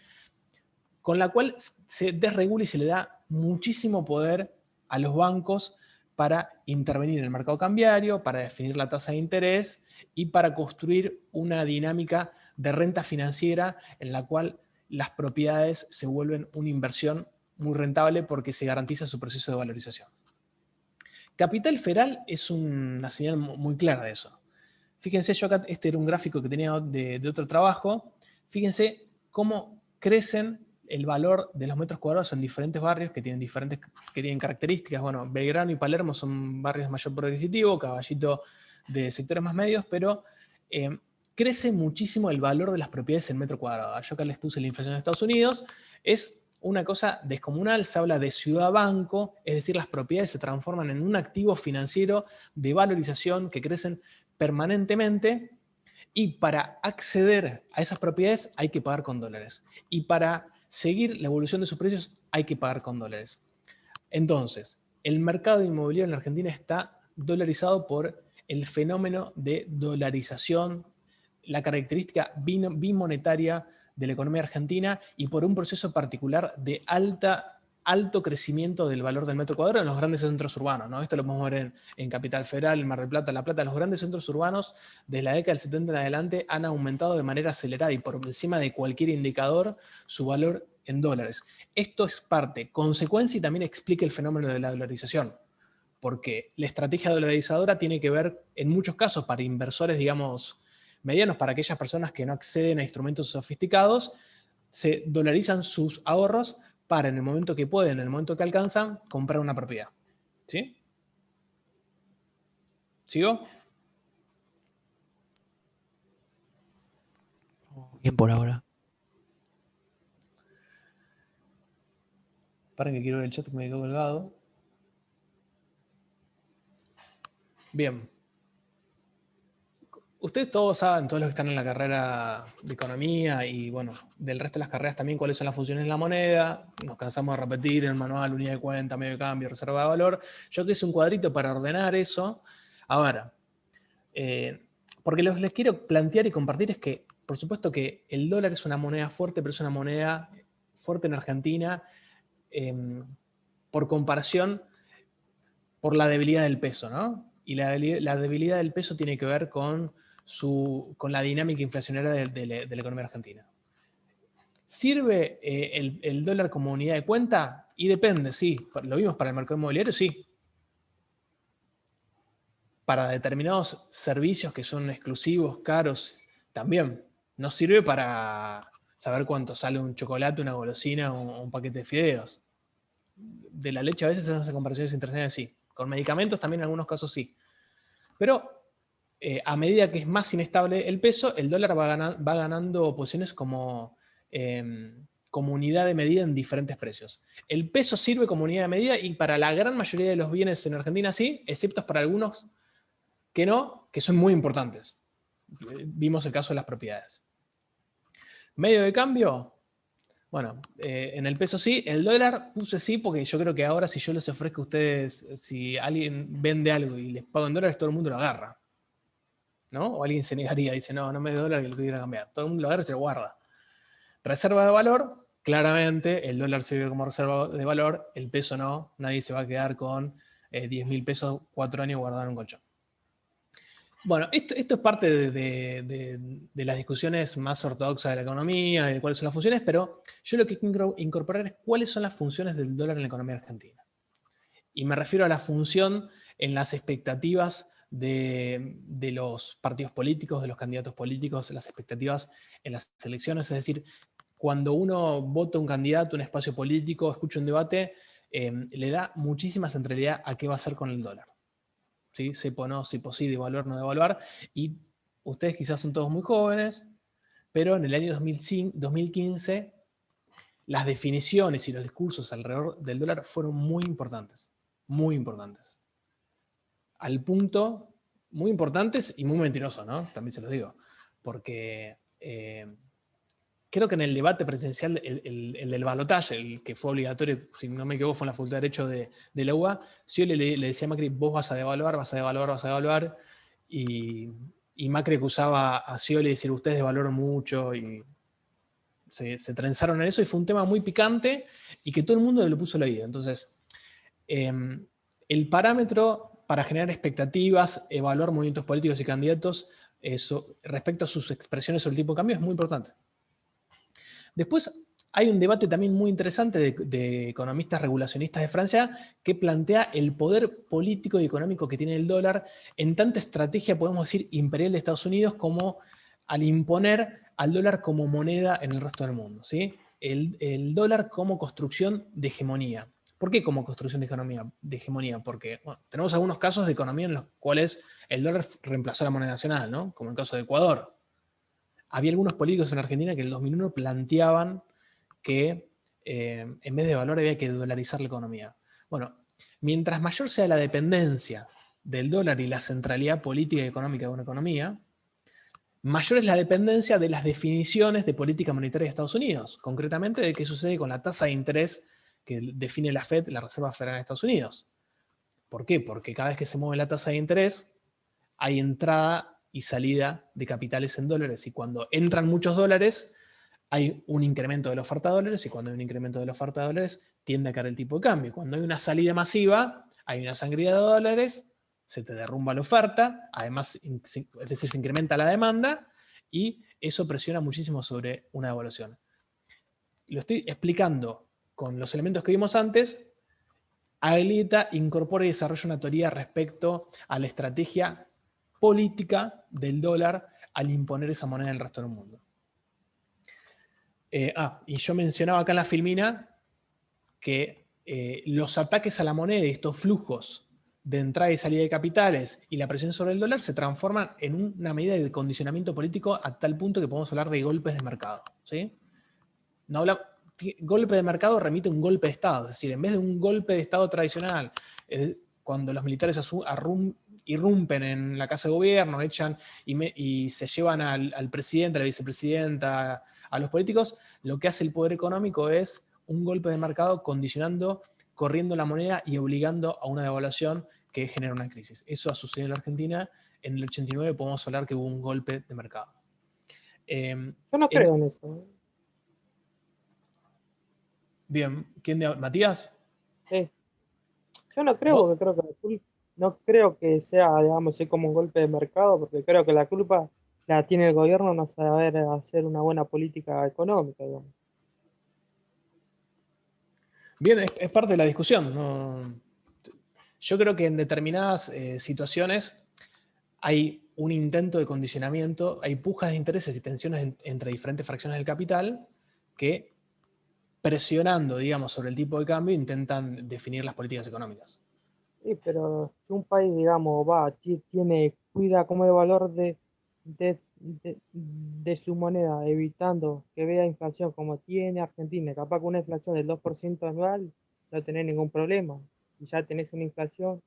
con la cual se desregula y se le da muchísimo poder a los bancos para intervenir en el mercado cambiario, para definir la tasa de interés y para construir una dinámica de renta financiera en la cual las propiedades se vuelven una inversión muy rentable porque se garantiza su proceso de valorización. Capital Federal es una señal muy clara de eso. Fíjense, yo acá, este era un gráfico que tenía de otro trabajo. Fíjense cómo crecen el valor de los metros cuadrados en diferentes barrios que tienen características. Bueno, Belgrano y Palermo son barrios de mayor poder adquisitivo, Caballito de sectores más medios, pero crece muchísimo el valor de las propiedades en metro cuadrado. Yo acá les puse la inflación de Estados Unidos. Es una cosa descomunal, se habla de ciudad banco, es decir, las propiedades se transforman en un activo financiero de valorización que crecen permanentemente, y para acceder a esas propiedades hay que pagar con dólares. Y para seguir la evolución de sus precios hay que pagar con dólares. Entonces, el mercado inmobiliario en la Argentina está dolarizado por el fenómeno de dolarización, la característica bimonetaria de la economía argentina y por un proceso particular de alto crecimiento del valor del metro cuadrado en los grandes centros urbanos, ¿no? Esto lo podemos ver en Capital Federal, en Mar del Plata, La Plata. Los grandes centros urbanos desde la década del 70 en adelante han aumentado de manera acelerada y por encima de cualquier indicador su valor en dólares. Esto es parte, consecuencia y también explica el fenómeno de la dolarización, porque la estrategia dolarizadora tiene que ver en muchos casos para inversores, digamos, medianos, para aquellas personas que no acceden a instrumentos sofisticados, se dolarizan sus ahorros para en el momento que pueden, en el momento que alcanzan, comprar una propiedad. ¿Sí? ¿Sigo? Bien por ahora. Paren que quiero ver el chat que me quedó colgado. Bien. Ustedes todos saben, todos los que están en la carrera de economía y bueno, del resto de las carreras también, cuáles son las funciones de la moneda. Nos cansamos de repetir en el manual, unidad de cuenta, medio de cambio, reserva de valor. Yo hice un cuadrito para ordenar eso. Ahora, porque les quiero plantear y compartir es que, por supuesto que el dólar es una moneda fuerte, pero es una moneda fuerte en Argentina por comparación, por la debilidad del peso, ¿no? Y la debilidad del peso tiene que ver con la dinámica inflacionaria de la economía argentina. ¿Sirve el dólar como unidad de cuenta? Y depende, sí. ¿Lo vimos para el mercado inmobiliario? Sí. Para determinados servicios que son exclusivos, caros, también. No sirve para saber cuánto sale un chocolate, una golosina o un paquete de fideos. De la leche a veces se hacen comparaciones internacionales, sí. Con medicamentos también en algunos casos sí. Pero a medida que es más inestable el peso, el dólar va ganando posiciones como unidad de medida en diferentes precios. El peso sirve como unidad de medida y para la gran mayoría de los bienes en Argentina sí, excepto para algunos que no, que son muy importantes. Vimos el caso de las propiedades. Medio de cambio, bueno, en el peso sí, el dólar puse sí, porque yo creo que ahora si yo les ofrezco a ustedes, si alguien vende algo y les pago en dólares, todo el mundo lo agarra. ¿No? O alguien se negaría, dice, no me dé dólar que lo quiero cambiar. Todo el mundo lo agarra y se lo guarda. Reserva de valor, claramente, el dólar sirve como reserva de valor, el peso no, nadie se va a quedar con 10.000 pesos 4 años guardado en un colchón. Bueno, esto es parte de las discusiones más ortodoxas de la economía, de cuáles son las funciones, pero yo lo que quiero incorporar es cuáles son las funciones del dólar en la economía argentina. Y me refiero a la función en las expectativas de los partidos políticos, de los candidatos políticos, las expectativas en las elecciones. Es decir, cuando uno vota un candidato, un espacio político, escucha un debate, le da muchísima centralidad a qué va a hacer con el dólar. ¿Sí? Sepa o no, sepa sí, devaluar, no devaluar. Y ustedes quizás son todos muy jóvenes, pero en el año 2015 las definiciones y los discursos alrededor del dólar fueron muy importantes. Muy importantes. al punto muy importantes y muy mentirosos, ¿no? También se los digo. Porque creo que en el debate presidencial, el del balotaje, el que fue obligatorio, si no me equivoco, fue en la Facultad de Derecho de la UBA, Scioli le decía a Macri, vos vas a devaluar, vas a devaluar, vas a devaluar, y Macri acusaba a Scioli de decir, ustedes devaluaron mucho, y se trenzaron en eso, y fue un tema muy picante, y que todo el mundo le puso la vida. Entonces, el parámetro para generar expectativas, evaluar movimientos políticos y candidatos, respecto a sus expresiones sobre el tipo de cambio, es muy importante. Después hay un debate también muy interesante de economistas regulacionistas de Francia que plantea el poder político y económico que tiene el dólar en tanta estrategia, podemos decir, imperial de Estados Unidos, como al imponer al dólar como moneda en el resto del mundo, ¿sí? El dólar como construcción de hegemonía. ¿Por qué como construcción de hegemonía? Porque bueno, tenemos algunos casos de economía en los cuales el dólar reemplazó a la moneda nacional, ¿no? Como el caso de Ecuador. Había algunos políticos en Argentina que en el 2001 planteaban que en vez de valor había que dolarizar la economía. Bueno, mientras mayor sea la dependencia del dólar y la centralidad política y económica de una economía, mayor es la dependencia de las definiciones de política monetaria de Estados Unidos, concretamente de qué sucede con la tasa de interés que define la Fed, la Reserva Federal de Estados Unidos. ¿Por qué? Porque cada vez que se mueve la tasa de interés, hay entrada y salida de capitales en dólares, y cuando entran muchos dólares, hay un incremento de la oferta de dólares, y cuando hay un incremento de la oferta de dólares, tiende a caer el tipo de cambio. Cuando hay una salida masiva, hay una sangría de dólares, se te derrumba la oferta, además, es decir, se incrementa la demanda, y eso presiona muchísimo sobre una devaluación. Lo estoy explicando con los elementos que vimos antes. Aguilita incorpora y desarrolla una teoría respecto a la estrategia política del dólar al imponer esa moneda en el resto del mundo. Y yo mencionaba acá en la filmina que los ataques a la moneda y estos flujos de entrada y salida de capitales y la presión sobre el dólar se transforman en una medida de condicionamiento político a tal punto que podemos hablar de golpes de mercado, ¿sí? No golpe de mercado remite a un golpe de Estado, es decir, en vez de un golpe de Estado tradicional, cuando los militares irrumpen en la casa de gobierno, echan y se llevan al presidente, a la vicepresidenta, a los políticos, lo que hace el poder económico es un golpe de mercado condicionando, corriendo la moneda y obligando a una devaluación que genera una crisis. Eso ha sucedido en la Argentina. En el 89 podemos hablar que hubo un golpe de mercado. Yo no creo en eso. Bien, ¿Matías? Sí. Yo no creo, ¿Vos? porque creo que no creo que sea, digamos, así como un golpe de mercado, porque creo que la culpa la tiene el gobierno no saber hacer una buena política económica, digamos. Bien, es parte de la discusión, ¿no? Yo creo que en determinadas situaciones hay un intento de condicionamiento, hay pujas de intereses y tensiones entre diferentes fracciones del capital que, presionando, digamos, sobre el tipo de cambio, intentan definir las políticas económicas. Sí, pero si un país, digamos, cuida como el valor de su moneda, evitando que vea inflación como tiene Argentina, capaz que una inflación del 2% anual, no tenés ningún problema. Y ya tenés una inflación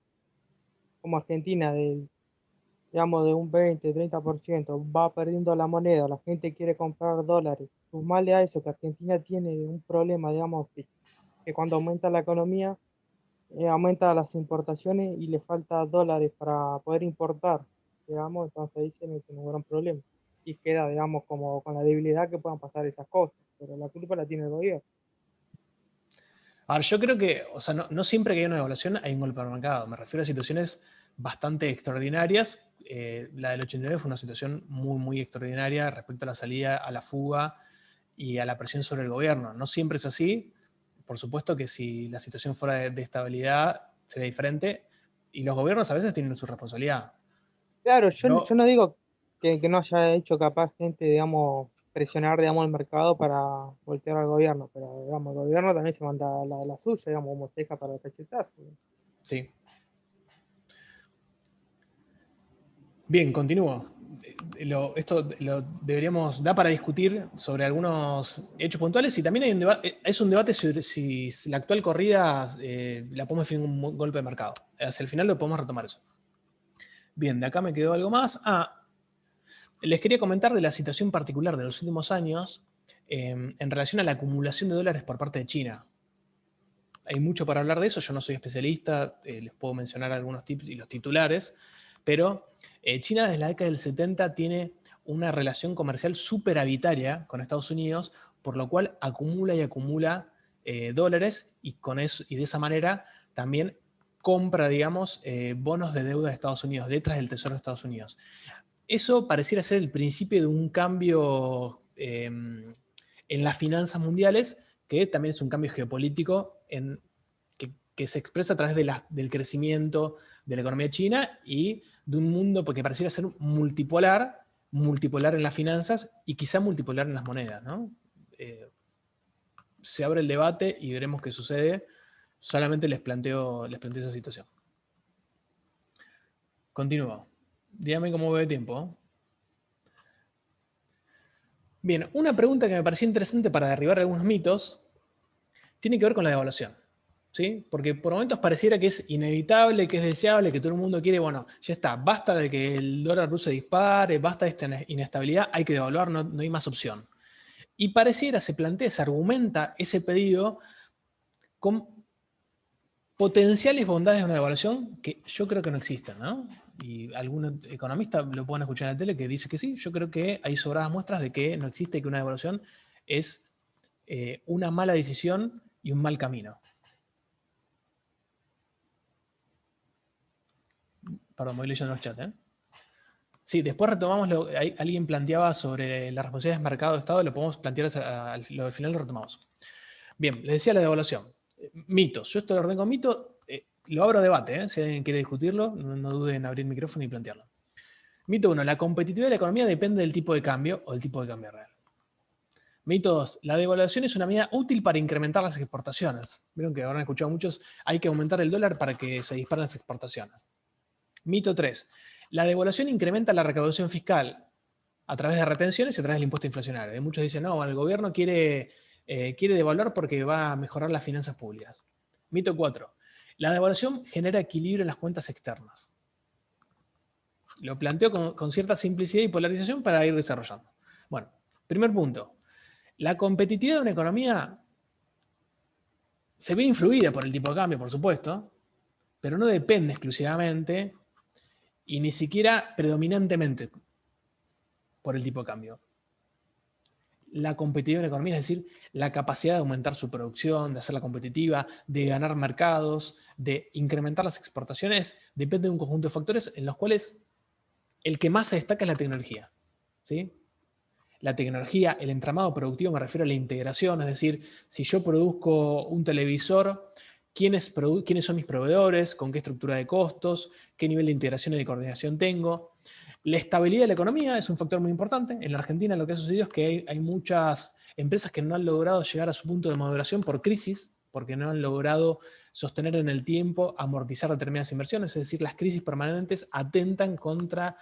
como Argentina digamos, de un 20-30%, va perdiendo la moneda, la gente quiere comprar dólares. Sumarle a eso que Argentina tiene un problema, digamos, que cuando aumenta la economía, aumenta las importaciones y le falta dólares para poder importar, digamos, entonces ahí se mete un gran problema. Y queda, digamos, como con la debilidad que puedan pasar esas cosas, pero la culpa la tiene el gobierno. Ahora, yo creo que, o sea, no siempre que hay una devaluación hay un golpe de mercado. Me refiero a situaciones bastante extraordinarias. La del 89 fue una situación muy, muy extraordinaria respecto a la salida, a la fuga y a la presión sobre el gobierno. No siempre es así. Por supuesto que si la situación fuera de estabilidad sería diferente. Y los gobiernos a veces tienen su responsabilidad. Claro, yo no digo que no haya hecho capaz gente, digamos, presionar, digamos, el mercado para voltear al gobierno, pero, digamos, el gobierno también se manda la suya, digamos, como se deja para el cachetazo. Sí. Bien, continúo. Esto deberíamos dar para discutir sobre algunos hechos puntuales, y también hay un debate sobre si la actual corrida la podemos definir como un golpe de mercado. Hacia el final lo podemos retomar eso. Bien, de acá me quedó algo más. Les quería comentar de la situación particular de los últimos años en relación a la acumulación de dólares por parte de China. Hay mucho para hablar de eso, yo no soy especialista, les puedo mencionar algunos tips y los titulares, pero China desde la década del 70 tiene una relación comercial superavitaria con Estados Unidos, por lo cual acumula y acumula dólares y, con eso, y de esa manera también compra, digamos, bonos de deuda de Estados Unidos, letras del Tesoro de Estados Unidos. Eso pareciera ser el principio de un cambio en las finanzas mundiales, que también es un cambio geopolítico que se expresa a través del crecimiento de la economía china y de un mundo que pareciera ser multipolar en las finanzas y quizá multipolar en las monedas, ¿no? Se abre el debate y veremos qué sucede. Solamente les planteo esa situación. Continúo. Dígame cómo ve de tiempo. Bien, una pregunta que me pareció interesante para derribar algunos mitos tiene que ver con la devaluación, ¿sí? Porque por momentos pareciera que es inevitable, que es deseable, que todo el mundo quiere, bueno, ya está, basta de que el dólar ruso dispare, basta de esta inestabilidad, hay que devaluar, no hay más opción. Y pareciera, se plantea, se argumenta ese pedido con potenciales bondades de una devaluación que yo creo que no existen, ¿no? Y algún economista lo pueden escuchar en la tele que dice que sí. Yo creo que hay sobradas muestras de que no existe, que una devaluación es una mala decisión y un mal camino. Perdón, voy leyendo los chats, ¿eh? Sí, después retomamos alguien planteaba sobre las responsabilidades de mercado de Estado, lo podemos plantear al final, lo retomamos. Bien, les decía la devaluación. Mitos. Yo esto lo ordengo mito. Lo abro a debate, ¿eh? Si alguien quiere discutirlo, no duden en abrir el micrófono y plantearlo. Mito 1. La competitividad de la economía depende del tipo de cambio o del tipo de cambio real. Mito 2. La devaluación es una medida útil para incrementar las exportaciones. Vieron que habrán escuchado muchos, hay que aumentar el dólar para que se disparen las exportaciones. Mito 3. La devaluación incrementa la recaudación fiscal a través de retenciones y a través del impuesto inflacionario. Muchos dicen, no, el gobierno quiere devaluar porque va a mejorar las finanzas públicas. Mito 4. La devaluación genera equilibrio en las cuentas externas. Lo planteo con cierta simplicidad y polarización para ir desarrollando. Bueno, primer punto. La competitividad de una economía se ve influida por el tipo de cambio, por supuesto, pero no depende exclusivamente y ni siquiera predominantemente por el tipo de cambio. La competitividad de una economía, es decir, la capacidad de aumentar su producción, de hacerla competitiva, de ganar mercados, de incrementar las exportaciones, depende de un conjunto de factores en los cuales el que más se destaca es la tecnología, ¿sí? La tecnología, el entramado productivo, me refiero a la integración, es decir, si yo produzco un televisor, ¿quiénes son mis proveedores? ¿Con qué estructura de costos? ¿Qué nivel de integración y de coordinación tengo? La estabilidad de la economía es un factor muy importante. En la Argentina lo que ha sucedido es que hay muchas empresas que no han logrado llegar a su punto de maduración por crisis, porque no han logrado sostener en el tiempo, amortizar determinadas inversiones. Es decir, las crisis permanentes atentan contra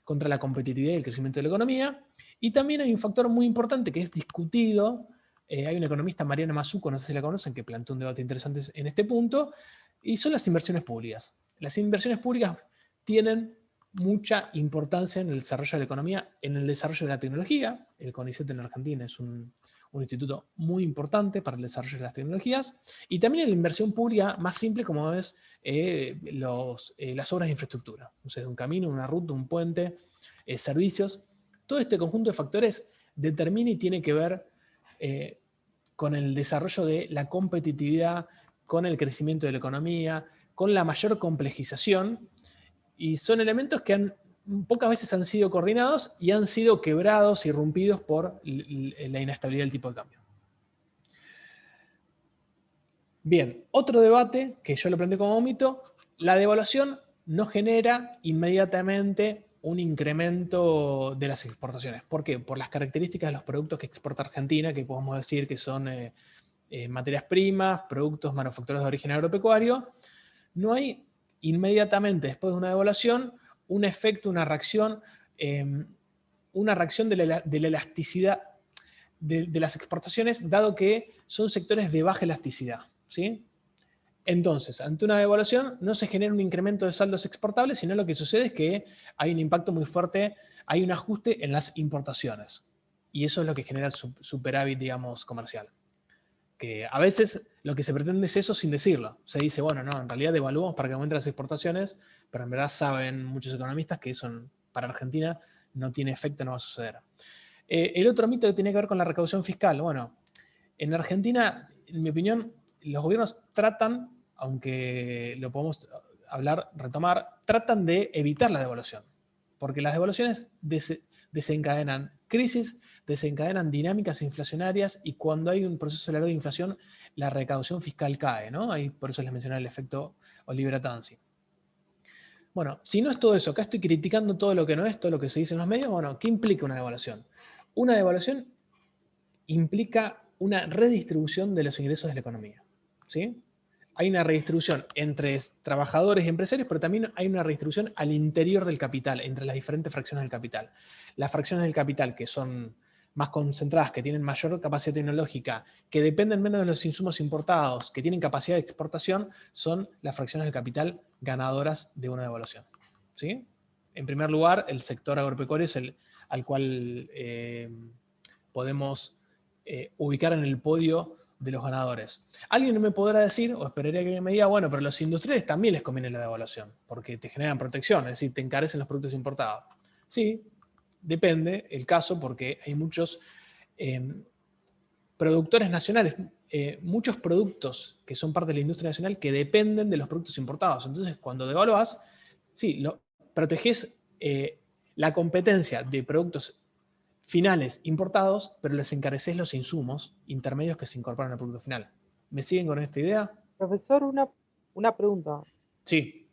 la competitividad y el crecimiento de la economía. Y también hay un factor muy importante que es discutido. Hay una economista, Mariana Mazzucco, no sé si la conocen, que planteó un debate interesante en este punto, y son las inversiones públicas. Las inversiones públicas tienen mucha importancia en el desarrollo de la economía, en el desarrollo de la tecnología. El CONICET en Argentina es un instituto muy importante para el desarrollo de las tecnologías, y también en la inversión pública más simple como es las obras de infraestructura. O sea, un camino, una ruta, un puente, servicios. Todo este conjunto de factores determina y tiene que ver con el desarrollo de la competitividad, con el crecimiento de la economía, con la mayor complejización, y son elementos que pocas veces han sido coordinados y han sido quebrados y rompidos por la inestabilidad del tipo de cambio. Bien, otro debate que yo lo planteé como mito: la devaluación no genera inmediatamente un incremento de las exportaciones. ¿Por qué? Por las características de los productos que exporta Argentina, que podemos decir que son materias primas, productos manufacturados de origen agropecuario. No hay inmediatamente después de una devaluación un efecto, una reacción de la elasticidad de las exportaciones, dado que son sectores de baja elasticidad, ¿sí? Entonces, ante una devaluación no se genera un incremento de saldos exportables, sino lo que sucede es que hay un impacto muy fuerte, hay un ajuste en las importaciones. Y eso es lo que genera el superávit, digamos, comercial. Que a veces lo que se pretende es eso sin decirlo. Se dice, bueno, no, en realidad devaluamos para que aumenten las exportaciones, pero en verdad saben muchos economistas que eso para Argentina no tiene efecto, no va a suceder. El otro mito que tiene que ver con la recaudación fiscal. Bueno, en Argentina, en mi opinión, los gobiernos tratan, aunque lo podemos hablar, retomar, tratan de evitar la devaluación. Porque las devaluaciones desencadenan crisis, desencadenan dinámicas inflacionarias y cuando hay un proceso largo de inflación, la recaudación fiscal cae, ¿no? Ahí por eso les mencioné el efecto Oliveira Tanzi. Bueno, si no es todo eso, acá estoy criticando todo lo que no es, todo lo que se dice en los medios, bueno, ¿qué implica una devaluación? Una devaluación implica una redistribución de los ingresos de la economía, ¿sí? Hay una redistribución entre trabajadores y empresarios, pero también hay una redistribución al interior del capital, entre las diferentes fracciones del capital. Las fracciones del capital que son más concentradas, que tienen mayor capacidad tecnológica, que dependen menos de los insumos importados, que tienen capacidad de exportación, son las fracciones del capital ganadoras de una devaluación, ¿sí? En primer lugar, el sector agropecuario es el al cual podemos ubicar en el podio de los ganadores. Alguien me podrá decir, o esperaría que me diga, bueno, pero a los industriales también les conviene la devaluación, porque te generan protección, es decir, te encarecen los productos importados. Sí, depende el caso, porque hay muchos productores nacionales, muchos productos que son parte de la industria nacional que dependen de los productos importados. Entonces, cuando devaluás, sí, protegés la competencia de productos finales importados, pero les encareces los insumos intermedios que se incorporan al producto final. ¿Me siguen con esta idea? Profesor, una pregunta. Sí.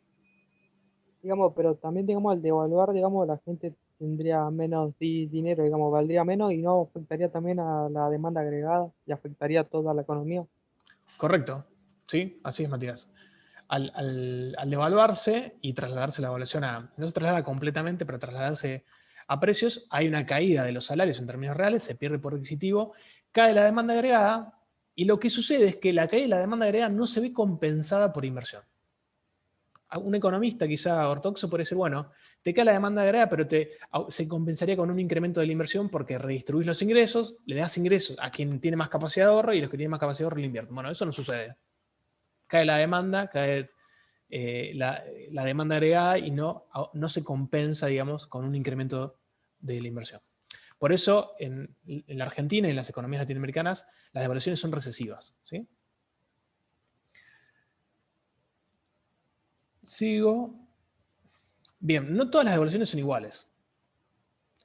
Digamos, pero también, digamos, al devaluar, digamos, la gente tendría menos dinero, digamos, valdría menos y no afectaría también a la demanda agregada y afectaría a toda la economía. Correcto. Sí, así es, Matías. Al devaluarse y trasladarse la evaluación no se traslada completamente, pero trasladarse a precios, hay una caída de los salarios en términos reales, se pierde por adquisitivo, cae la demanda agregada, y lo que sucede es que la caída de la demanda agregada no se ve compensada por inversión. Un economista quizá ortodoxo puede decir, bueno, te cae la demanda agregada, pero se compensaría con un incremento de la inversión porque redistribuís los ingresos, le das ingresos a quien tiene más capacidad de ahorro y los que tienen más capacidad de ahorro le invierten. Bueno, eso no sucede. Cae la demanda, cae la demanda agregada y no se compensa, digamos, con un incremento de la inversión. Por eso, en la Argentina y en las economías latinoamericanas, las devaluaciones son recesivas, ¿sí? Sigo. Bien, no todas las devaluaciones son iguales.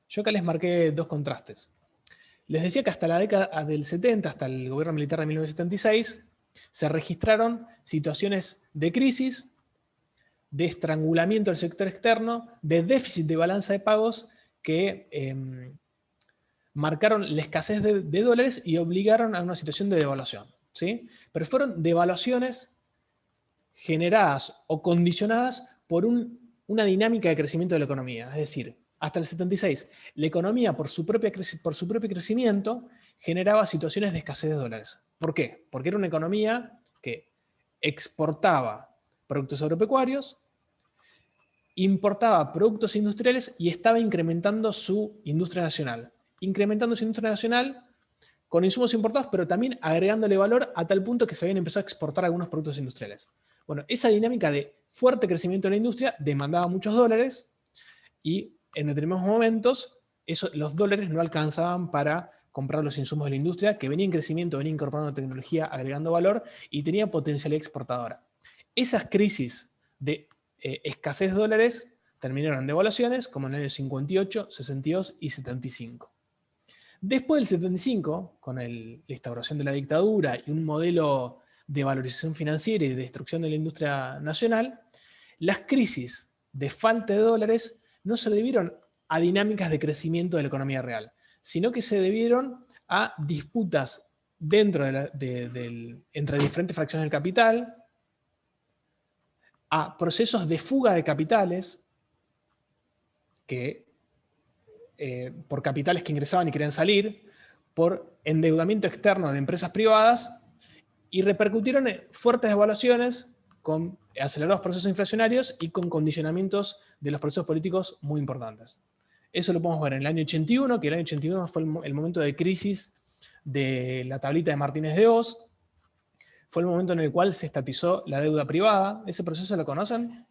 Yo acá les marqué dos contrastes. Les decía que hasta la década del 70, hasta el gobierno militar de 1976, se registraron situaciones de crisis, de estrangulamiento del sector externo, de déficit de balanza de pagos que marcaron la escasez de dólares y obligaron a una situación de devaluación, ¿sí? Pero fueron devaluaciones generadas o condicionadas por una dinámica de crecimiento de la economía. Es decir, hasta el 76, la economía por su propio crecimiento generaba situaciones de escasez de dólares. ¿Por qué? Porque era una economía que exportaba productos agropecuarios, importaba productos industriales y estaba incrementando su industria nacional. Incrementando su industria nacional con insumos importados, pero también agregándole valor a tal punto que se habían empezado a exportar algunos productos industriales. Bueno, esa dinámica de fuerte crecimiento de la industria demandaba muchos dólares y en determinados momentos los dólares no alcanzaban para comprar los insumos de la industria que venía en crecimiento, venía incorporando tecnología, agregando valor y tenía potencialidad exportadora. Esas crisis de escasez de dólares terminaron en devaluaciones como en el año 58, 62 y 75. Después del 75, con la instauración de la dictadura y un modelo de valorización financiera y de destrucción de la industria nacional, las crisis de falta de dólares no se debieron a dinámicas de crecimiento de la economía real, sino que se debieron a disputas dentro entre diferentes fracciones del capital, a procesos de fuga de capitales, por capitales que ingresaban y querían salir, por endeudamiento externo de empresas privadas y repercutieron en fuertes devaluaciones con acelerados procesos inflacionarios y con condicionamientos de los procesos políticos muy importantes. Eso lo podemos ver en el año 81, que el año 81 fue el momento de crisis de la tablita de Martínez de Hoz. Fue el momento en el cual se estatizó la deuda privada. ¿Ese proceso lo conocen?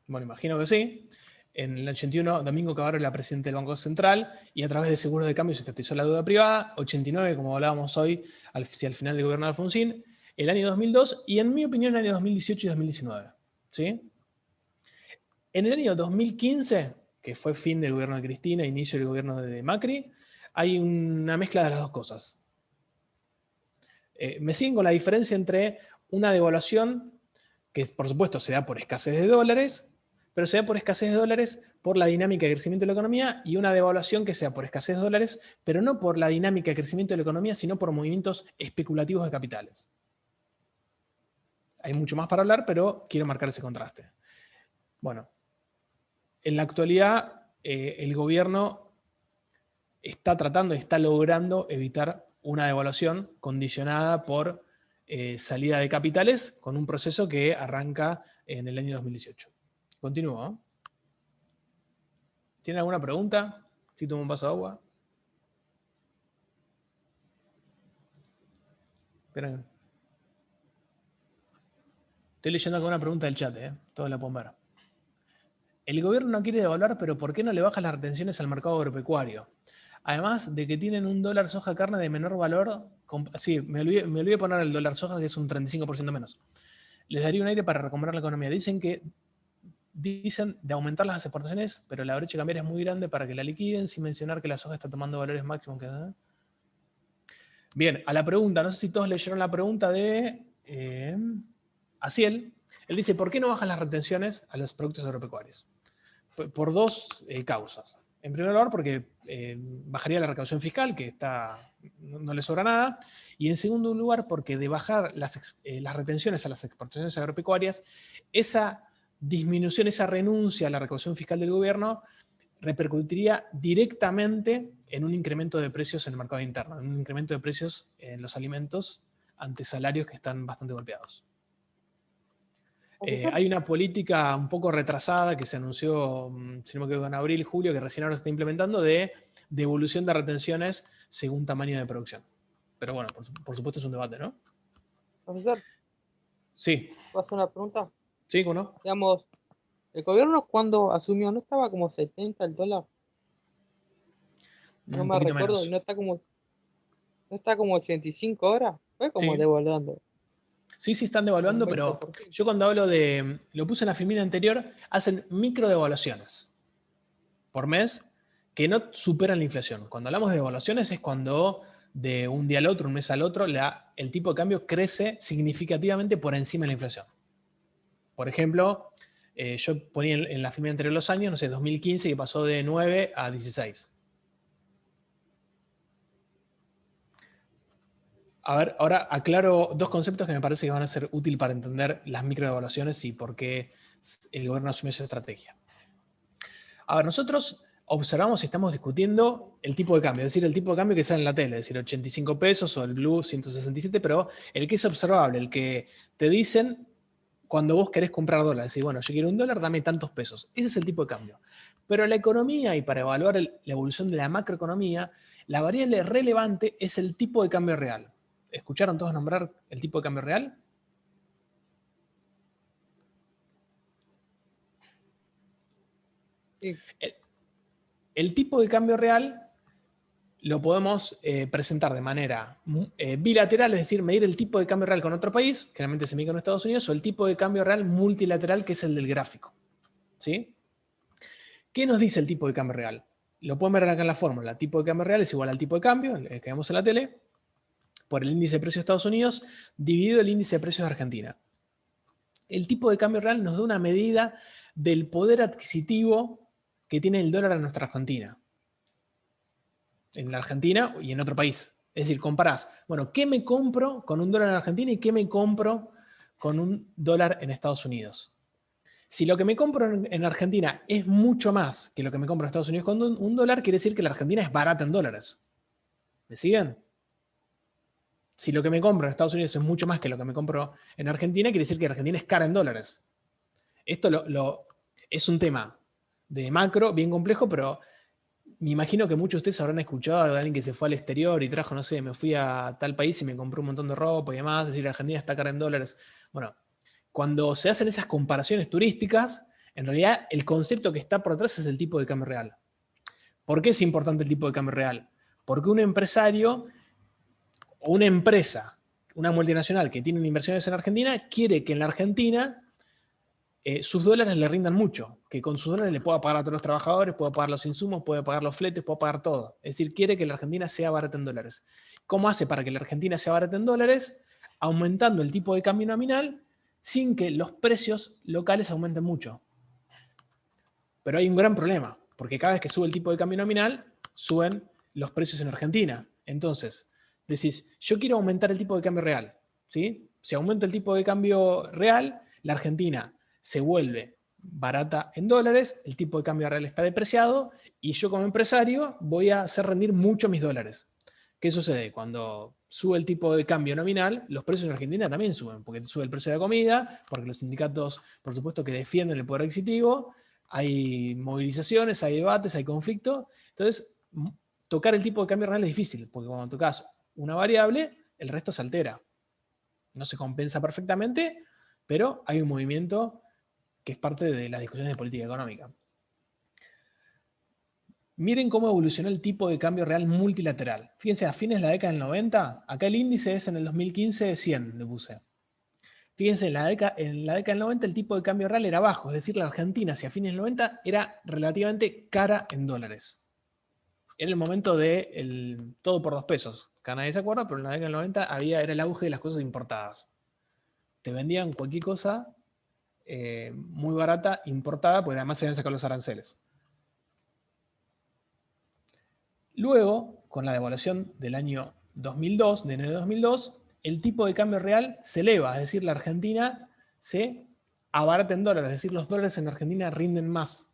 Bueno, imagino que sí. En el 81, Domingo Cavallo era presidente del Banco Central y a través de seguros de cambio se estatizó la deuda privada. 89, como hablábamos hoy, hacia el final del gobierno de Alfonsín. El año 2002 y, en mi opinión, el año 2018 y 2019. ¿Sí? En el año 2015, que fue fin del gobierno de Cristina, inicio del gobierno de Macri, hay una mezcla de las dos cosas. Me siguen con la diferencia entre una devaluación, que por supuesto se da por escasez de dólares, pero se da por escasez de dólares por la dinámica de crecimiento de la economía, y una devaluación que sea por escasez de dólares, pero no por la dinámica de crecimiento de la economía, sino por movimientos especulativos de capitales. Hay mucho más para hablar, pero quiero marcar ese contraste. Bueno, en la actualidad el gobierno está tratando, está logrando evitar una devaluación condicionada por salida de capitales con un proceso que arranca en el año 2018. Continúo. ¿Tienen alguna pregunta? Si tomo un vaso de agua. Esperen. Estoy leyendo alguna pregunta del chat, todos la pueden ver. El gobierno no quiere devaluar, pero ¿por qué no le baja las retenciones al mercado agropecuario? Además de que tienen un dólar soja carne de menor valor. Sí, me olvidé poner el dólar soja, que es un 35% menos. Les daría un aire para recuperar la economía. Dicen de aumentar las exportaciones, pero la brecha cambiaria es muy grande para que la liquiden, sin mencionar que la soja está tomando valores máximos. Bien, a la pregunta, no sé si todos leyeron la pregunta de Asiel. Él dice, ¿por qué no bajan las retenciones a los productos agropecuarios? Por dos causas. En primer lugar, porque bajaría la recaudación fiscal, que no le sobra nada. Y en segundo lugar, porque de bajar las retenciones a las exportaciones agropecuarias, esa disminución, esa renuncia a la recaudación fiscal del gobierno repercutiría directamente en un incremento de precios en el mercado interno, en un incremento de precios en los alimentos ante salarios que están bastante golpeados. Hay una política un poco retrasada que se anunció, si no me equivoco, en abril, julio, que recién ahora se está implementando, de devolución de retenciones según tamaño de producción. Pero bueno, por supuesto es un debate, ¿no? Profesor, Sí. ¿puedo hacer una pregunta? Sí, ¿cómo no? Digamos, el gobierno cuando asumió, ¿no estaba como 70 el dólar? No Un me poquito recuerdo, menos. y no está como 85 horas. Fue como Sí. devaluando. Sí, están devaluando, Un pero 20%. yo cuando hablo lo puse en la filmina anterior, hacen micro devaluaciones por mes que no superan la inflación. Cuando hablamos de devaluaciones es cuando de un día al otro, un mes al otro, el tipo de cambio crece significativamente por encima de la inflación. Por ejemplo, yo ponía en la filmina anterior los años, no sé, 2015, que pasó de 9 a 16. A ver, ahora aclaro dos conceptos que me parece que van a ser útiles para entender las microdevaluaciones y por qué el gobierno asumió esa estrategia. A ver, nosotros observamos y estamos discutiendo el tipo de cambio, es decir, el tipo de cambio que sale en la tele, es decir, 85 pesos o el blue 167, pero el que es observable, el que te dicen cuando vos querés comprar dólares. Decís, bueno, yo quiero $1, dame tantos pesos. Ese es el tipo de cambio. Pero la economía, y para evaluar la evolución de la macroeconomía, la variable relevante es el tipo de cambio real. ¿Escucharon todos nombrar el tipo de cambio real? Sí. El tipo de cambio real lo podemos presentar de manera bilateral, es decir, medir el tipo de cambio real con otro país, generalmente se mide con Estados Unidos, o el tipo de cambio real multilateral, que es el del gráfico. ¿Sí? ¿Qué nos dice el tipo de cambio real? Lo pueden ver acá en la fórmula. El tipo de cambio real es igual al tipo de cambio, que vemos en la tele, por el índice de precios de Estados Unidos, dividido el índice de precios de Argentina. El tipo de cambio real nos da una medida del poder adquisitivo que tiene el dólar en nuestra Argentina. En la Argentina y en otro país. Es decir, comparás, bueno, ¿qué me compro con un dólar en Argentina y qué me compro con un dólar en Estados Unidos? Si lo que me compro en Argentina es mucho más que lo que me compro en Estados Unidos con un dólar, quiere decir que la Argentina es barata en dólares. ¿Me siguen? si lo que me compro en Estados Unidos es mucho más que lo que me compro en Argentina, quiere decir que Argentina es cara en dólares. Esto es un tema de macro bien complejo, pero me imagino que muchos de ustedes habrán escuchado de alguien que se fue al exterior y trajo, no sé, me fui a tal país y me compré un montón de ropa y demás, es decir, Argentina está cara en dólares. Bueno, cuando se hacen esas comparaciones turísticas, en realidad el concepto que está por detrás es el tipo de cambio real. ¿Por qué es importante el tipo de cambio real? Porque un empresario o una empresa, una multinacional que tiene inversiones en Argentina, quiere que en la Argentina sus dólares le rindan mucho, que con sus dólares le pueda pagar a todos los trabajadores, pueda pagar los insumos, pueda pagar los fletes, pueda pagar todo. Es decir, quiere que la Argentina sea barata en dólares. ¿Cómo hace para que la Argentina sea barata en dólares? Aumentando el tipo de cambio nominal sin que los precios locales aumenten mucho. Pero hay un gran problema, porque cada vez que sube el tipo de cambio nominal, suben los precios en Argentina. Entonces, decís, yo quiero aumentar el tipo de cambio real. ¿Sí? Si aumenta el tipo de cambio real, la Argentina se vuelve barata en dólares, el tipo de cambio real está depreciado y yo como empresario voy a hacer rendir mucho mis dólares. ¿Qué sucede? Cuando sube el tipo de cambio nominal, los precios en Argentina también suben, porque sube el precio de la comida, porque los sindicatos, por supuesto, que defienden el poder adquisitivo, hay movilizaciones, hay debates, hay conflicto. Entonces, tocar el tipo de cambio real es difícil, porque cuando tocas una variable, el resto se altera. No se compensa perfectamente, pero hay un movimiento que es parte de las discusiones de política económica. Miren cómo evolucionó el tipo de cambio real multilateral. Fíjense, a fines de la década del 90, acá el índice es en el 2015 100, le puse. Fíjense, en la década del 90 el tipo de cambio real era bajo, es decir, la Argentina hacia fines del 90 era relativamente cara en dólares. Era el momento de todo por 2 pesos. Acá nadie se acuerda, pero en la década del 90 era el auge de las cosas importadas. Te vendían cualquier cosa muy barata, importada, porque además se habían sacado los aranceles. Luego, con la devaluación del año 2002, de enero de 2002, el tipo de cambio real se eleva, es decir, la Argentina se abarata en dólares, es decir, los dólares en Argentina rinden más,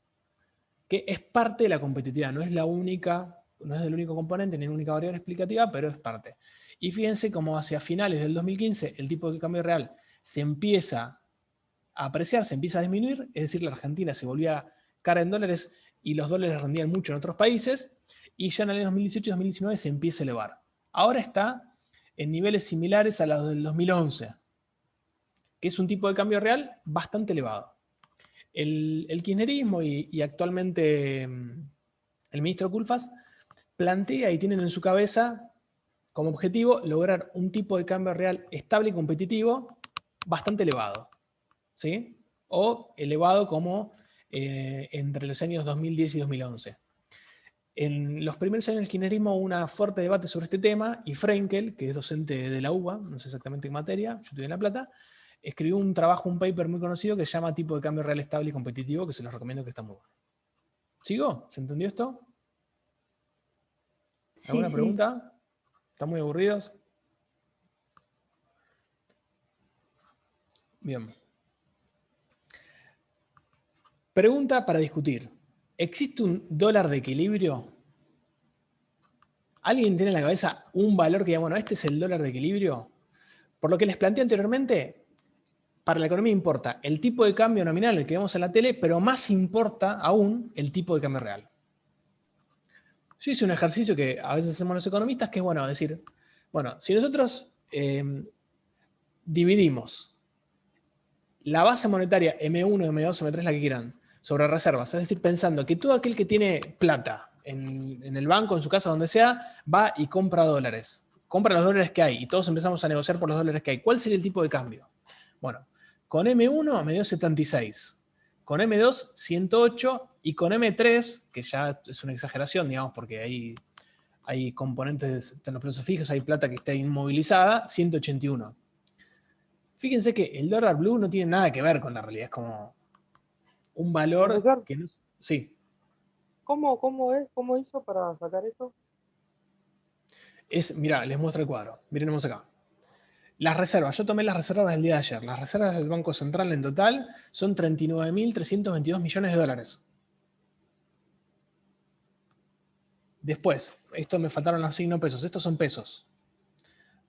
que es parte de la competitividad, no es el único componente ni la única variable explicativa, pero es parte. Y fíjense cómo hacia finales del 2015 el tipo de cambio real se empieza a apreciar, se empieza a disminuir, es decir, la Argentina se volvía cara en dólares y los dólares rendían mucho en otros países, y ya en el año 2018 y 2019 se empieza a elevar. Ahora está en niveles similares a los del 2011, que es un tipo de cambio real bastante elevado. El kirchnerismo y actualmente el ministro Culfas plantea y tienen en su cabeza como objetivo lograr un tipo de cambio real estable y competitivo bastante elevado. ¿Sí? O elevado como entre los años 2010 y 2011. En los primeros años del kirchnerismo hubo un fuerte debate sobre este tema y Frenkel, que es docente de la UBA, no sé exactamente qué materia, yo estoy en La Plata, escribió un trabajo, un paper muy conocido que se llama Tipo de cambio real estable y competitivo, que se los recomiendo, que está muy bueno. ¿Sigo? ¿Se entendió esto? ¿Alguna pregunta? ¿Están muy aburridos? Bien. Pregunta para discutir. ¿Existe un dólar de equilibrio? ¿Alguien tiene en la cabeza un valor que diga, bueno, este es el dólar de equilibrio? Por lo que les planteé anteriormente, para la economía importa el tipo de cambio nominal, el que vemos en la tele, pero más importa aún el tipo de cambio real. Yo hice un ejercicio que a veces hacemos los economistas, que es bueno decir, bueno, si nosotros dividimos la base monetaria M1, M2, M3, la que quieran, sobre reservas, es decir, pensando que todo aquel que tiene plata en el banco, en su casa, donde sea, va y compra dólares. Compra los dólares que hay y todos empezamos a negociar por los dólares que hay. ¿Cuál sería el tipo de cambio? Bueno, con M1 me dio 76, con M2 108 y con M3, que ya es una exageración, digamos, porque hay componentes en los plazos fijos, hay plata que está inmovilizada, 181. Fíjense que el dólar blue no tiene nada que ver con la realidad, es como un valor Profesor, que no... Sí, ¿cómo hizo para sacar eso? mirá, les muestro el cuadro. Miremos acá. Las reservas, yo tomé las reservas del día de ayer. Las reservas del Banco Central en total son 39.322 millones de dólares. Después, esto me faltaron los signos pesos, estos son pesos.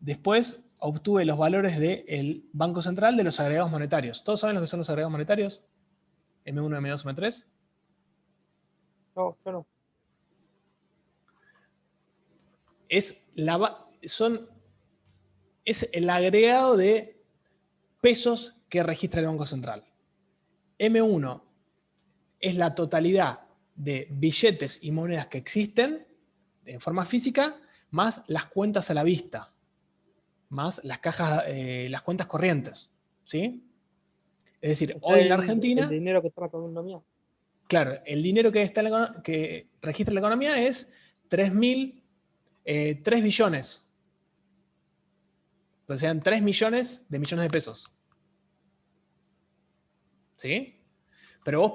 Después obtuve los valores del Banco Central de los agregados monetarios. ¿Todos saben lo que son los agregados monetarios? M1, M2, M3. No, yo no. Es el agregado de pesos que registra el Banco Central. M1 es la totalidad de billetes y monedas que existen en forma física, más las cuentas a la vista, más las cajas, las cuentas corrientes, ¿sí? Es decir, O sea, hoy en la Argentina, el dinero que está en la economía. claro, el dinero que registra la economía es 3 billones. O sea, 3 millones de pesos. ¿Sí? Pero vos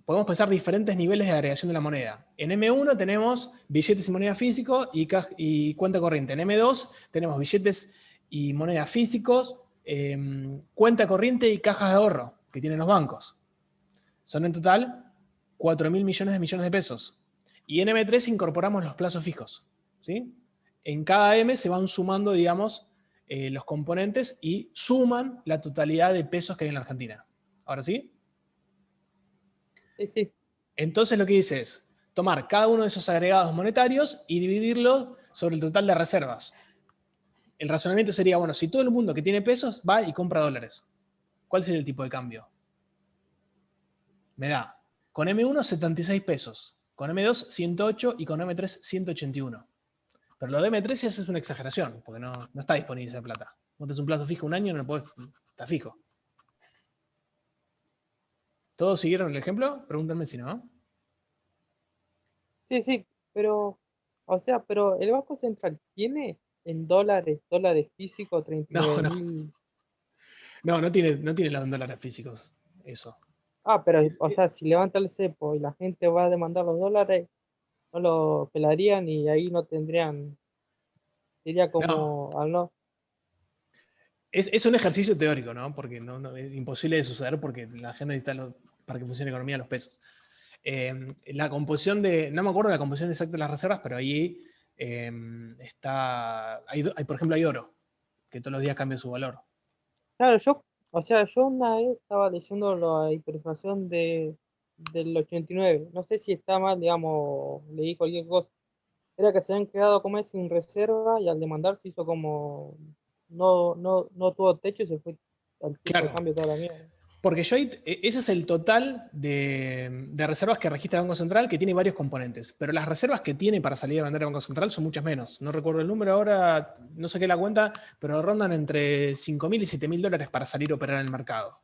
podemos pensar diferentes niveles de agregación de la moneda. En M1 tenemos billetes y moneda físicos y cuenta corriente. En M2 tenemos billetes y moneda físicos, cuenta corriente y cajas de ahorro que tienen los bancos. Son en total 4.000 millones de pesos. Y en M3 incorporamos los plazos fijos, ¿sí? En cada M se van sumando, digamos, los componentes y suman la totalidad de pesos que hay en la Argentina. ¿Ahora sí? Sí, sí. Entonces lo que dice es tomar cada uno de esos agregados monetarios y dividirlo sobre el total de reservas. El razonamiento sería, bueno, si todo el mundo que tiene pesos va y compra dólares, ¿cuál sería el tipo de cambio? Me da con M1 76 pesos, con M2 108 y con M3 181. Pero lo de M3 sí es una exageración, porque no está disponible esa plata. Vos tenés un plazo fijo un año, no podés, está fijo. ¿Todos siguieron el ejemplo? Pregúntenme si no. Sí, sí, pero, o sea, pero el Banco Central tiene en dólares físicos No, 39.000. no tiene los dólares físicos, eso. Ah, pero, o sea, si levanta el cepo y la gente va a demandar los dólares, no lo pelarían y ahí no tendrían, sería No, como, al no, es un ejercicio teórico, ¿no? Porque es imposible de suceder porque la gente necesita para que funcione la economía los pesos. La composición no me acuerdo la composición exacta de las reservas, pero ahí por ejemplo, hay oro, que todos los días cambia su valor. claro, o sea, yo una vez estaba leyendo la hiperinflación del 89, no sé si está mal, digamos, leí cualquier cosa, era que se habían quedado como es sin reserva y al demandar se hizo como, no tuvo techo y se fue al tipo de Claro, cambio toda la mierda. porque ese es el total de reservas que registra el Banco Central, que tiene varios componentes. Pero las reservas que tiene para salir a vender el Banco Central son muchas menos. No recuerdo el número ahora, no saqué la cuenta, pero rondan entre 5.000 y 7.000 dólares para salir a operar en el mercado.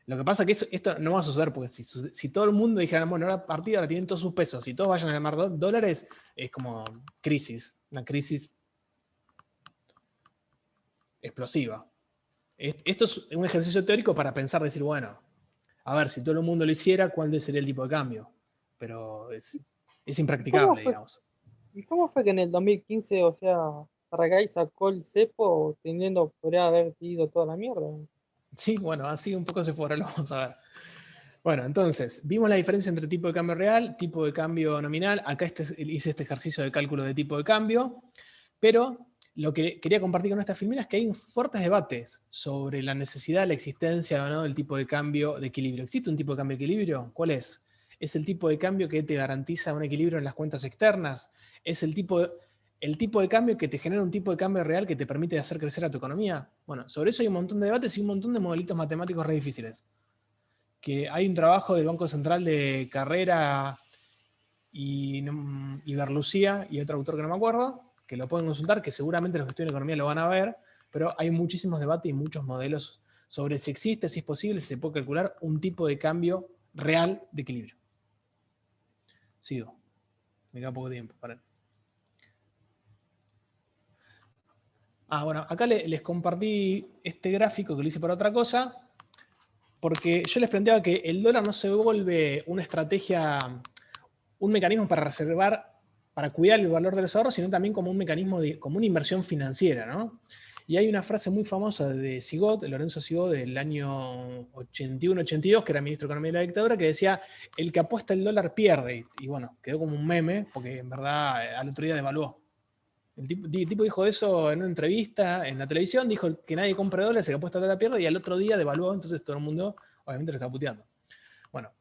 Lo que pasa es que esto no va a suceder, porque si todo el mundo dijera, bueno, ahora a partir de ahora tienen todos sus pesos y todos vayan a ganar dólares, es como una crisis explosiva. Esto es un ejercicio teórico para pensar, decir, bueno, a ver, si todo el mundo lo hiciera, ¿cuál sería el tipo de cambio? Pero es ¿Cómo impracticable, fue, digamos. y cómo fue que en el 2015, o sea, Paraguay sacó el cepo podría haber ido toda la mierda? Sí, bueno, así un poco se fue, ahora lo vamos a ver. Bueno, entonces, vimos la diferencia entre tipo de cambio real, tipo de cambio nominal. Acá hice este ejercicio de cálculo de tipo de cambio, pero lo que quería compartir con esta filmina es que hay fuertes debates sobre la necesidad, la existencia o no del tipo de cambio de equilibrio. ¿Existe un tipo de cambio de equilibrio? ¿Cuál es? ¿Es el tipo de cambio que te garantiza un equilibrio en las cuentas externas? ¿Es el tipo de cambio que te genera un tipo de cambio real que te permite hacer crecer a tu economía? Bueno, sobre eso hay un montón de debates y un montón de modelitos matemáticos re difíciles. Que hay un trabajo del Banco Central de Carrera y Berlucía y otro autor que no me acuerdo, que lo pueden consultar, que seguramente los que estudian economía lo van a ver, pero hay muchísimos debates y muchos modelos sobre si existe, si es posible, si se puede calcular un tipo de cambio real de equilibrio. Sigo. Me queda poco tiempo. Para. Bueno, acá les compartí este gráfico que lo hice para otra cosa, porque yo les planteaba que el dólar no se vuelve una estrategia, un mecanismo para reservar, para cuidar el valor de los ahorros, sino también como un mecanismo, como una inversión financiera, ¿no? Y hay una frase muy famosa de Sigot, Lorenzo Sigot, del año 81-82, que era ministro de Economía de la dictadura, que decía, el que apuesta el dólar pierde. Y bueno, quedó como un meme, porque en verdad al otro día devaluó. El tipo dijo eso en una entrevista en la televisión, dijo que nadie compra dólares, que apuesta toda la pierda, y al otro día devaluó, entonces todo el mundo obviamente lo está puteando. Bueno,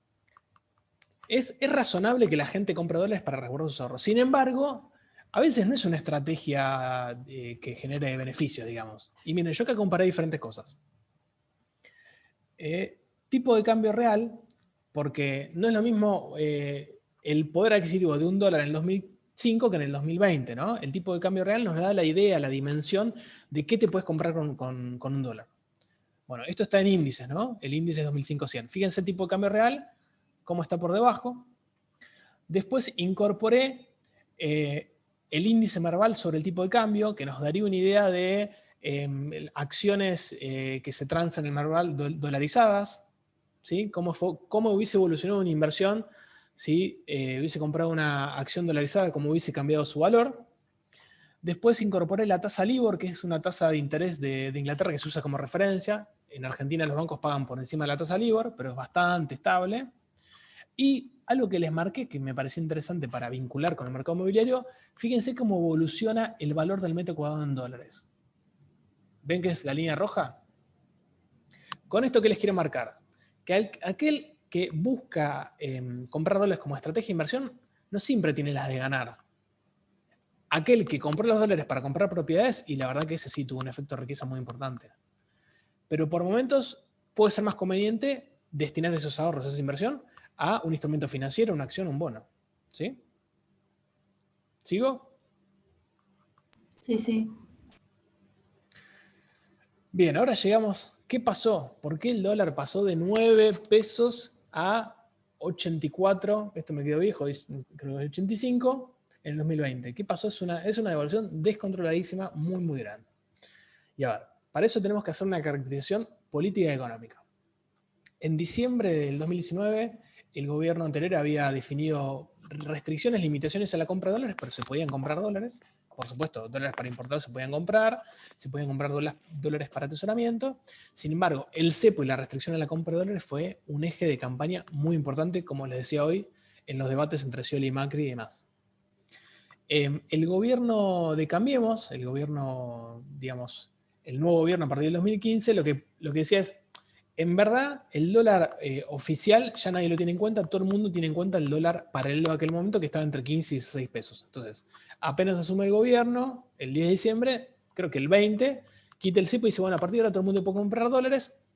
es razonable que la gente compre dólares para resguardar sus ahorros. Sin embargo, a veces no es una estrategia que genere beneficios, digamos. Y miren, yo acá comparé diferentes cosas. Tipo de cambio real, porque no es lo mismo el poder adquisitivo de $1 en el 2005 que en el 2020, ¿no? El tipo de cambio real nos da la idea, la dimensión de qué te puedes comprar con $1. Bueno, esto está en índices, ¿no? El índice es 2500. Fíjense el tipo de cambio real, cómo está por debajo. Después incorporé el índice Merval sobre el tipo de cambio, que nos daría una idea de acciones que se transan en el Merval dolarizadas, ¿sí? Cómo hubiese evolucionado una inversión si hubiese comprado una acción dolarizada, cómo hubiese cambiado su valor. Después incorporé la tasa LIBOR, que es una tasa de interés de Inglaterra que se usa como referencia. En Argentina los bancos pagan por encima de la tasa LIBOR, pero es bastante estable. Y algo que les marqué, que me pareció interesante para vincular con el mercado inmobiliario, fíjense cómo evoluciona el valor del metro cuadrado en dólares. ¿Ven que es la línea roja? Con esto, ¿qué les quiero marcar? Que aquel que busca comprar dólares como estrategia de inversión no siempre tiene las de ganar. Aquel que compró los dólares para comprar propiedades, y la verdad que ese sí tuvo un efecto de riqueza muy importante. Pero por momentos puede ser más conveniente destinar esos ahorros, esa inversión, a un instrumento financiero, una acción, un bono. ¿Sí? ¿Sigo? Sí, sí. Bien, ahora llegamos. ¿Qué pasó? ¿Por qué el dólar pasó de 9 pesos a 84? Esto me quedó viejo, creo que es 85 en el 2020. ¿Qué pasó? Es una devaluación descontroladísima, muy, muy grande. Y a ver, para eso tenemos que hacer una caracterización política y económica. En diciembre del 2019, el gobierno anterior había definido restricciones, limitaciones a la compra de dólares, pero se podían comprar dólares. Por supuesto, dólares para importar se podían comprar dólares para atesoramiento. Sin embargo, el cepo y la restricción a la compra de dólares fue un eje de campaña muy importante, como les decía hoy, en los debates entre Scioli y Macri y demás. El gobierno de Cambiemos, el gobierno, digamos, el nuevo gobierno a partir del 2015, lo que decía es, en verdad, el dólar oficial ya nadie lo tiene en cuenta, todo el mundo tiene en cuenta el dólar paralelo a aquel momento que estaba entre 15 y 16 pesos. Entonces, apenas asume el gobierno, el 10 de diciembre, creo que el 20, quita el cepo y dice, bueno, a partir de ahora todo el mundo puede comprar dólares.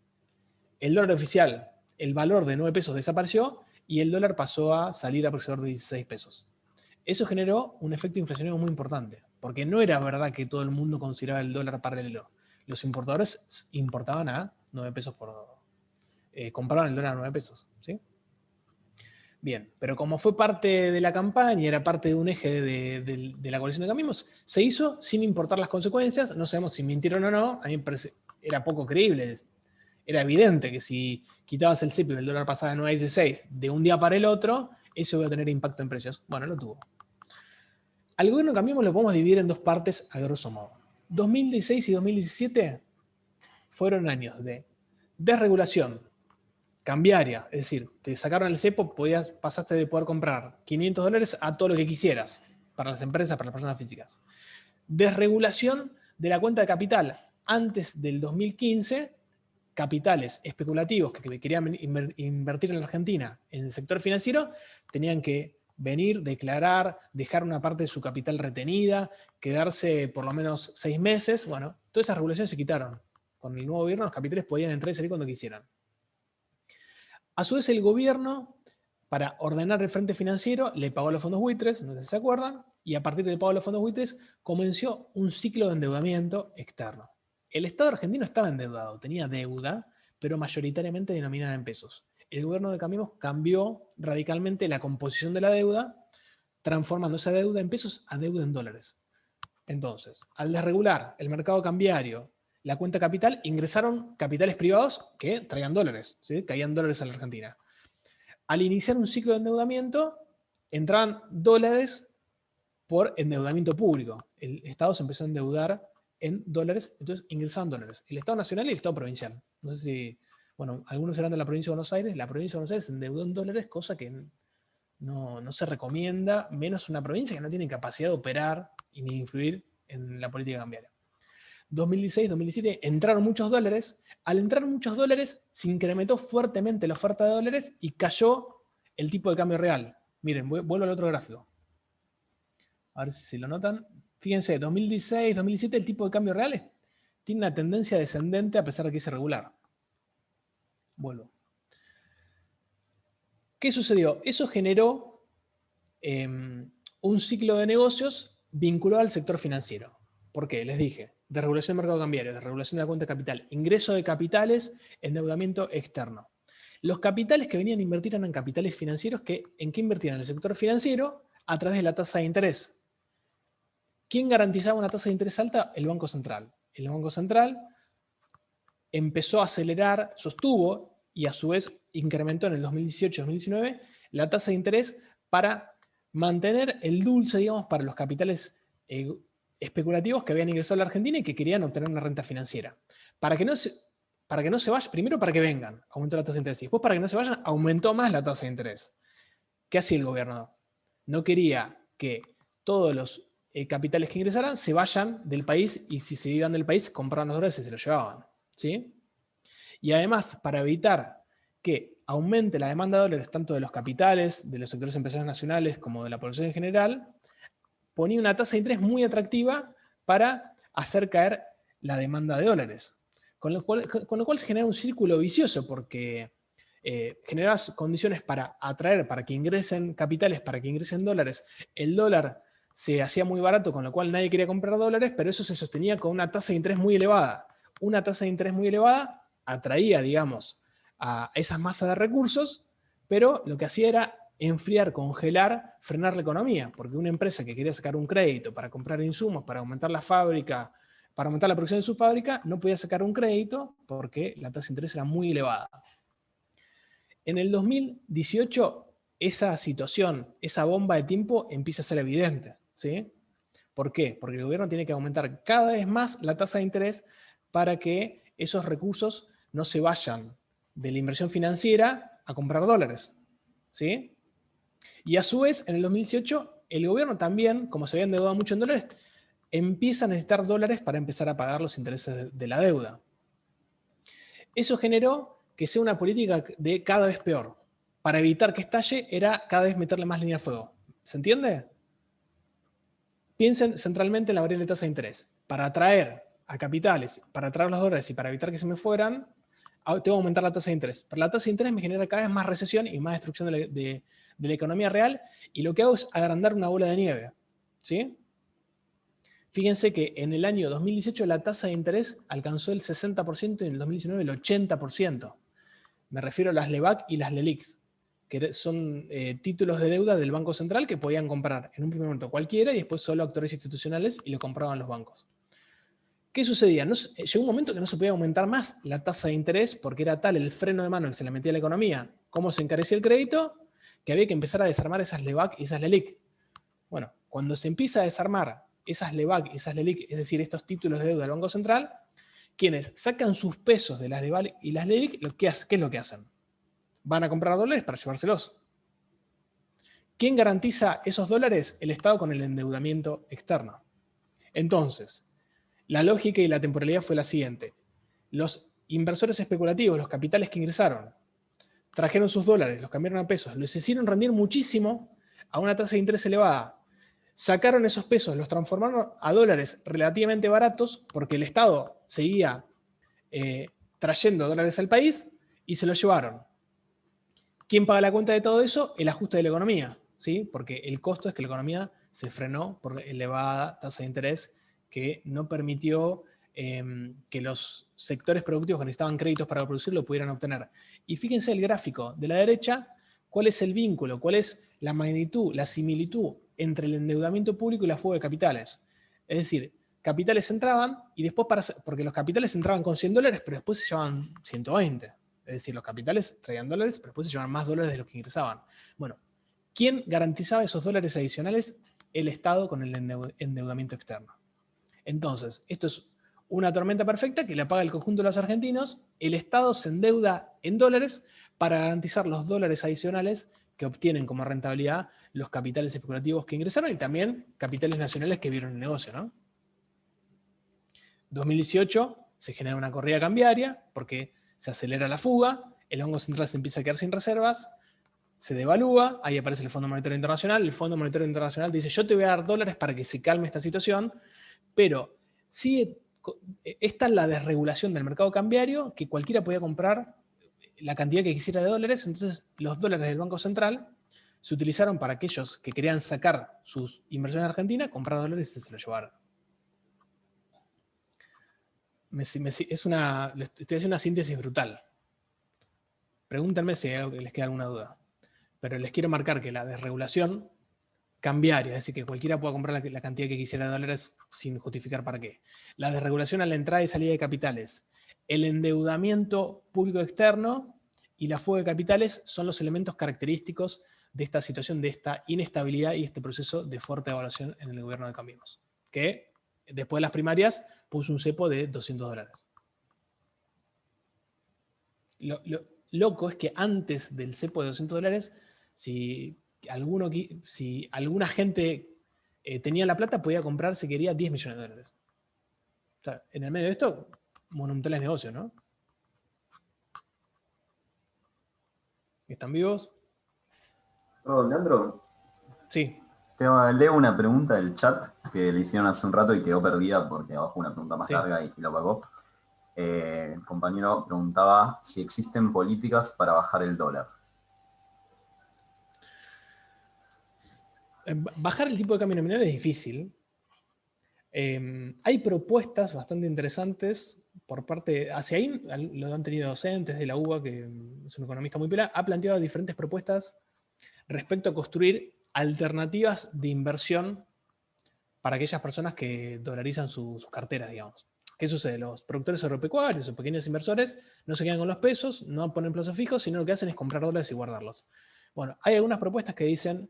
El dólar oficial, el valor de 9 pesos desapareció y el dólar pasó a salir a aproximadamente de 16 pesos. Eso generó un efecto inflacionario muy importante, porque no era verdad que todo el mundo consideraba el dólar paralelo. Los importadores importaban a 9 pesos compraban el dólar a 9 pesos, ¿sí? Bien, pero como fue parte de la campaña, era parte de un eje de la coalición de Cambiemos, se hizo sin importar las consecuencias. No sabemos si mintieron o no, a mí me parece, era poco creíble. Era evidente que si quitabas el cepo y el dólar pasaba de 9 a 16 de un día para el otro, eso iba a tener impacto en precios. Bueno, lo tuvo. Al gobierno de Cambiemos lo podemos dividir en dos partes a grosso modo. 2016 y 2017 fueron años de desregulación cambiaria, es decir, te sacaron el cepo, pasaste de poder comprar $500 a todo lo que quisieras, para las empresas, para las personas físicas. Desregulación de la cuenta de capital. Antes del 2015, capitales especulativos que querían invertir en la Argentina en el sector financiero, tenían que venir, declarar, dejar una parte de su capital retenida, quedarse por lo menos 6 meses. Bueno, todas esas regulaciones se quitaron. Con el nuevo gobierno los capitales podían entrar y salir cuando quisieran. A su vez, el gobierno, para ordenar el frente financiero, le pagó a los fondos buitres, no sé si se acuerdan, y a partir del pago de los fondos buitres comenzó un ciclo de endeudamiento externo. El Estado argentino estaba endeudado, tenía deuda, pero mayoritariamente denominada en pesos. El gobierno de Cambiemos cambió radicalmente la composición de la deuda, transformando esa deuda en pesos a deuda en dólares. Entonces, al desregular el mercado cambiario, la cuenta capital, ingresaron capitales privados que traían dólares, ¿sí? Caían dólares a la Argentina. Al iniciar un ciclo de endeudamiento, entraban dólares por endeudamiento público. El Estado se empezó a endeudar en dólares, entonces ingresaban dólares. El Estado nacional y el Estado provincial. No sé si, bueno, algunos eran de la provincia de Buenos Aires, la provincia de Buenos Aires se endeudó en dólares, cosa que no se recomienda, menos una provincia que no tiene capacidad de operar y ni influir en la política cambiaria. 2016, 2017 entraron muchos dólares. Al entrar muchos dólares, se incrementó fuertemente la oferta de dólares y cayó el tipo de cambio real. Miren, vuelvo al otro gráfico. A ver si lo notan. Fíjense, 2016, 2017 el tipo de cambio real tiene una tendencia descendente a pesar de que es irregular. Vuelvo. ¿Qué sucedió? Eso generó un ciclo de negocios vinculado al sector financiero. ¿Por qué? Les dije, desregulación del mercado cambiario, desregulación de la cuenta de capital, ingreso de capitales, endeudamiento externo. Los capitales que venían a invertir eran capitales financieros ¿en qué invertían? En el sector financiero a través de la tasa de interés. ¿Quién garantizaba una tasa de interés alta? El Banco Central. El Banco Central empezó a acelerar, sostuvo y a su vez incrementó en el 2018-2019 la tasa de interés para mantener el dulce, digamos, para los capitales especulativos que habían ingresado a la Argentina y que querían obtener una renta financiera. Para que no se vayan, primero para que vengan, aumentó la tasa de interés, y después para que no se vayan, aumentó más la tasa de interés. ¿Qué hacía el gobierno? No quería que todos los capitales que ingresaran se vayan del país y si se iban del país compraban los dólares y se los llevaban. ¿Sí? Y además, para evitar que aumente la demanda de dólares tanto de los capitales, de los sectores empresariales nacionales como de la población en general, ponía una tasa de interés muy atractiva para hacer caer la demanda de dólares. Con lo cual se genera un círculo vicioso porque generas condiciones para atraer, para que ingresen capitales, para que ingresen dólares. El dólar se hacía muy barato, con lo cual nadie quería comprar dólares, pero eso se sostenía con una tasa de interés muy elevada. Una tasa de interés muy elevada atraía, digamos, a esas masas de recursos, pero lo que hacía era enfriar, congelar, frenar la economía, porque una empresa que quería sacar un crédito para comprar insumos, para aumentar la fábrica, para aumentar la producción de su fábrica, no podía sacar un crédito porque la tasa de interés era muy elevada. En el 2018, esa situación, esa bomba de tiempo empieza a ser evidente, ¿sí? ¿Por qué? Porque el gobierno tiene que aumentar cada vez más la tasa de interés para que esos recursos no se vayan de la inversión financiera a comprar dólares, ¿sí? Y a su vez, en el 2018, el gobierno también, como se había endeudado mucho en dólares, empieza a necesitar dólares para empezar a pagar los intereses de la deuda. Eso generó que sea una política de cada vez peor. Para evitar que estalle, era cada vez meterle más línea de fuego. ¿Se entiende? Piensen centralmente en la variable de tasa de interés. Para atraer a capitales, para atraer los dólares y para evitar que se me fueran, tengo que aumentar la tasa de interés. Pero la tasa de interés me genera cada vez más recesión y más destrucción de la economía real, y lo que hago es agrandar una bola de nieve. ¿Sí? Fíjense que en el año 2018 la tasa de interés alcanzó el 60% y en el 2019 el 80%. Me refiero a las LEBAC y las LELIQs, que son títulos de deuda del Banco Central que podían comprar en un primer momento cualquiera y después solo actores institucionales y lo compraban los bancos. ¿Qué sucedía? Llegó un momento que no se podía aumentar más la tasa de interés porque era tal el freno de mano que se le metía a la economía, cómo se encarecía el crédito, que había que empezar a desarmar esas LEBAC y esas LELIQ. Bueno, cuando se empieza a desarmar esas LEBAC y esas LELIQ, es decir, estos títulos de deuda del Banco Central, quienes sacan sus pesos de las LEBAC y las LELIQ, ¿qué es lo que hacen? Van a comprar dólares para llevárselos. ¿Quién garantiza esos dólares? El Estado con el endeudamiento externo. Entonces, la lógica y la temporalidad fue la siguiente. Los inversores especulativos, los capitales que ingresaron, trajeron sus dólares, los cambiaron a pesos, los hicieron rendir muchísimo a una tasa de interés elevada. Sacaron esos pesos, los transformaron a dólares relativamente baratos porque el Estado seguía trayendo dólares al país y se los llevaron. ¿Quién paga la cuenta de todo eso? El ajuste de la economía, ¿sí? Porque el costo es que la economía se frenó por elevada tasa de interés que no permitió que los sectores productivos que necesitaban créditos para producir lo pudieran obtener. Y fíjense el gráfico de la derecha, cuál es el vínculo, cuál es la magnitud, la similitud entre el endeudamiento público y la fuga de capitales. Es decir, capitales entraban y después, porque los capitales entraban con $100, pero después se llevaban 120. Es decir, los capitales traían dólares, pero después se llevaban más dólares de los que ingresaban. Bueno, ¿quién garantizaba esos dólares adicionales? El Estado con el endeudamiento externo. Entonces, esto es una tormenta perfecta que la paga el conjunto de los argentinos. El Estado se endeuda en dólares para garantizar los dólares adicionales que obtienen como rentabilidad los capitales especulativos que ingresaron y también capitales nacionales que vieron el negocio, ¿no? 2018 se genera una corrida cambiaria porque se acelera la fuga, el Banco Central se empieza a quedar sin reservas, se devalúa, ahí aparece el Fondo Monetario Internacional, el Fondo Monetario Internacional dice, yo te voy a dar dólares para que se calme esta situación, pero sigue, esta es la desregulación del mercado cambiario, que cualquiera podía comprar la cantidad que quisiera de dólares, entonces los dólares del Banco Central se utilizaron para aquellos que querían sacar sus inversiones en Argentina, comprar dólares y se los llevaron. Estoy haciendo una síntesis brutal. Pregúntenme si les queda alguna duda. Pero les quiero marcar que la desregulación cambiaria, es decir, que cualquiera pueda comprar la cantidad que quisiera de dólares sin justificar para qué. La desregulación a la entrada y salida de capitales, el endeudamiento público externo y la fuga de capitales son los elementos característicos de esta situación, de esta inestabilidad y este proceso de fuerte devaluación en el gobierno de Cambiemos, que después de las primarias puso un cepo de $200. Lo loco es que antes del cepo de $200, si alguna gente tenía la plata, podía comprar, si quería, $10 millones. O sea, en el medio de esto, monumentales negocios, ¿no? ¿Están vivos? Perdón, Leandro, Sí. te leo una pregunta del chat que le hicieron hace un rato y quedó perdida porque abajo una pregunta más Sí. larga y lo apagó. El compañero preguntaba si existen políticas para bajar el dólar. Bajar el tipo de cambio nominal es difícil. Hay propuestas bastante interesantes por parte, hacia ahí lo han tenido docentes de la UBA, que es un economista muy pela, ha planteado diferentes propuestas respecto a construir alternativas de inversión para aquellas personas que dolarizan sus carteras, digamos. ¿Qué sucede? Los productores agropecuarios o pequeños inversores no se quedan con los pesos, no ponen plazos fijos, sino lo que hacen es comprar dólares y guardarlos. Bueno, hay algunas propuestas que dicen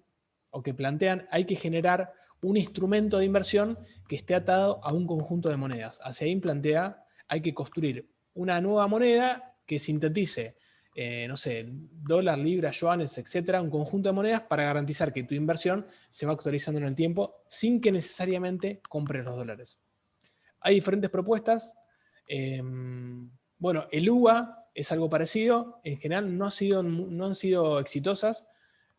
o que plantean hay que generar un instrumento de inversión que esté atado a un conjunto de monedas. Hacia ahí plantea hay que construir una nueva moneda que sintetice, no sé, dólar, libra, yuanes, etcétera, un conjunto de monedas para garantizar que tu inversión se va actualizando en el tiempo sin que necesariamente compres los dólares. Hay diferentes propuestas. Bueno, el UVA es algo parecido. En general no han sido exitosas,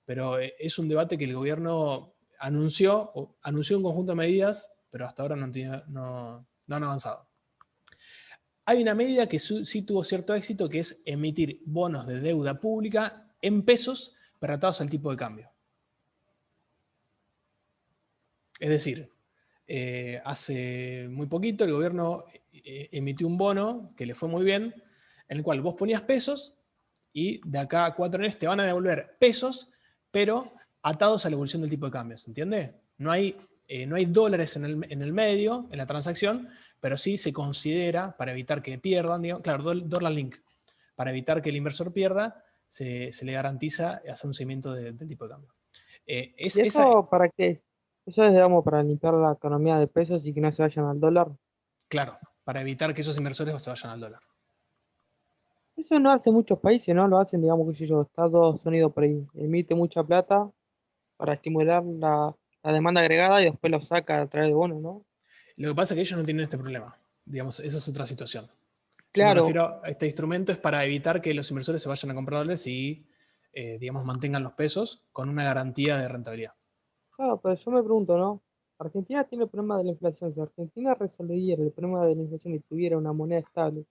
pero es un debate que el gobierno anunció un conjunto de medidas, pero hasta ahora no han avanzado. Hay una medida que sí tuvo cierto éxito, que es emitir bonos de deuda pública en pesos, pero atados al tipo de cambio. Es decir, hace muy poquito el gobierno emitió un bono que le fue muy bien, en el cual vos ponías pesos y de acá a 4 años te van a devolver pesos, pero atados a la evolución del tipo de cambio, ¿se entiende? No hay dólares en el medio, en la transacción, pero sí se considera, para evitar que pierdan, digamos, claro, dólar link, para evitar que el inversor pierda, se le garantiza hacer un seguimiento del tipo de cambio. ¿Y eso para qué? Eso es, digamos, para limpiar la economía de pesos y que no se vayan al dólar. Claro, para evitar que esos inversores se vayan al dólar. Eso no hace muchos países, ¿no? Lo hacen, digamos, que yo, Estados Unidos por ahí, emite mucha plata para estimular la demanda agregada y después lo saca a través de bonos, ¿no? Lo que pasa es que ellos no tienen este problema. Digamos, esa es otra situación. Yo me Claro, refiero a este instrumento es para evitar que los inversores se vayan a comprar dólares y, digamos, mantengan los pesos con una garantía de rentabilidad. claro, pero yo me pregunto, ¿no? Argentina tiene el problema de la inflación. Si Argentina resolviera el problema de la inflación y tuviera una moneda estable,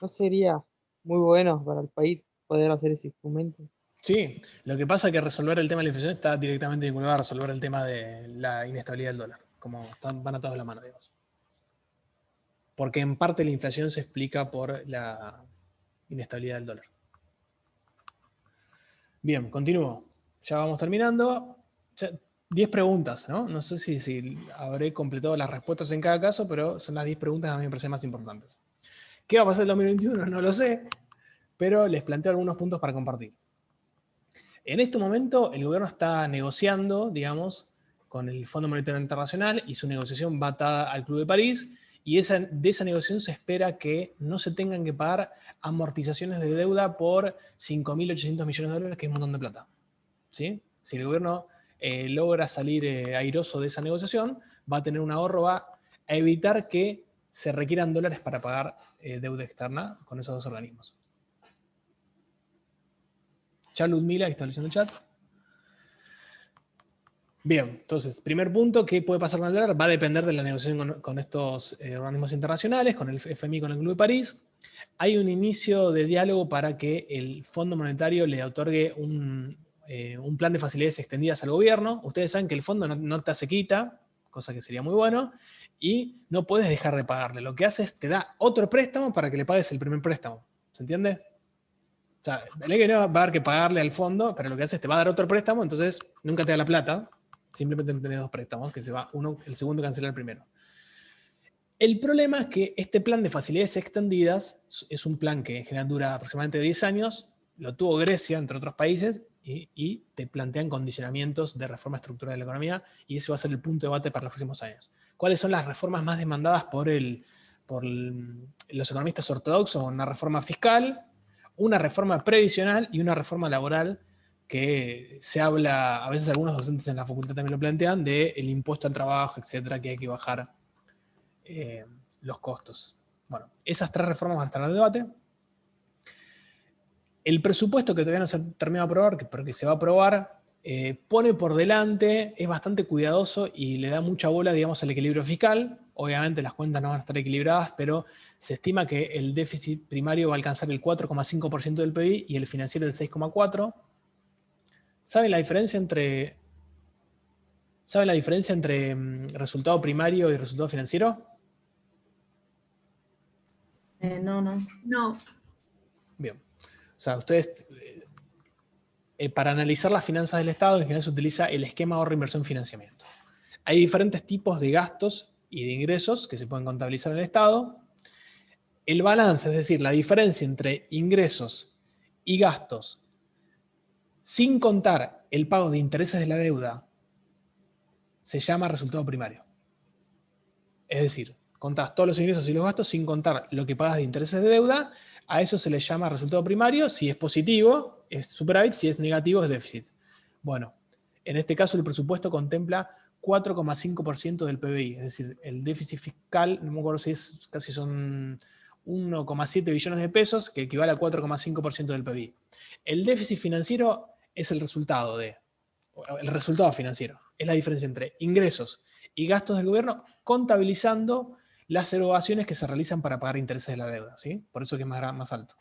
¿no sería muy bueno para el país poder hacer ese instrumento? Sí, lo que pasa es que resolver el tema de la inflación está directamente vinculado a resolver el tema de la inestabilidad del dólar. Como van atados de la mano, digamos. Porque en parte la inflación se explica por la inestabilidad del dólar. Bien, continúo. Ya vamos terminando. 10 preguntas, ¿no? No sé si habré completado las respuestas en cada caso, pero son las 10 preguntas que a mí me parecen más importantes. ¿Qué va a pasar en el 2021? No lo sé, pero les planteo algunos puntos para compartir. En este momento, el gobierno está negociando, digamos, con el Fondo Monetario Internacional y su negociación va atada al Club de París Y de esa negociación se espera que no se tengan que pagar amortizaciones de deuda por 5.800 millones de dólares, que es un montón de plata. ¿Sí? Si el gobierno logra salir airoso de esa negociación, va a tener un ahorro, va a evitar que se requieran dólares para pagar deuda externa con esos dos organismos. Ya Ludmila, que está leyendo el chat. Bien, entonces, primer punto, ¿qué puede pasar con el dólar? Va a depender de la negociación con estos organismos internacionales, con el FMI, con el Club de París. Hay un inicio de diálogo para que el Fondo Monetario le otorgue un plan de facilidades extendidas al gobierno. Ustedes saben que el fondo no te hace quita, cosa que sería muy bueno, y no puedes dejar de pagarle. Lo que hace es te da otro préstamo para que le pagues el primer préstamo. ¿Se entiende? O sea, la ley que no va a haber que pagarle al fondo, pero lo que hace es te va a dar otro préstamo, entonces nunca te da la plata. Simplemente tenés dos préstamos, que se va uno, el segundo cancela el primero. El problema es que este plan de facilidades extendidas es un plan que en general dura aproximadamente 10 años, lo tuvo Grecia, entre otros países, y te plantean condicionamientos de reforma estructural de la economía, y ese va a ser el punto de debate para los próximos años. ¿Cuáles son las reformas más demandadas por los economistas ortodoxos? Una reforma fiscal, una reforma previsional y una reforma laboral, que se habla, a veces algunos docentes en la facultad también lo plantean, del impuesto al trabajo, etcétera, que hay que bajar los costos. Bueno, esas tres reformas van a estar en el debate. El presupuesto, que todavía no se ha terminado de aprobar, pero que se va a aprobar, pone por delante, es bastante cuidadoso y le da mucha bola, digamos, al equilibrio fiscal. Obviamente las cuentas no van a estar equilibradas, pero se estima que el déficit primario va a alcanzar el 4,5% del PIB y el financiero el 6,4%. ¿Saben la diferencia entre resultado primario y resultado financiero? No. Bien. O sea, ustedes, para analizar las finanzas del Estado, en general se utiliza el esquema ahorro, inversión, financiamiento. Hay diferentes tipos de gastos y de ingresos que se pueden contabilizar en el Estado. El balance, es decir, la diferencia entre ingresos y gastos, sin contar el pago de intereses de la deuda, se llama resultado primario. Es decir, contás todos los ingresos y los gastos sin contar lo que pagas de intereses de deuda. A eso se le llama resultado primario. Si es positivo, es superávit. Si es negativo, es déficit. Bueno, en este caso el presupuesto contempla 4,5% del PBI. Es decir, el déficit fiscal, no me acuerdo si es, casi son 1,7 billones de pesos, que equivale a 4,5% del PBI. El déficit financiero es el resultado financiero. Es la diferencia entre ingresos y gastos del gobierno, contabilizando las erogaciones que se realizan para pagar intereses de la deuda, ¿sí? Por eso que es más alto.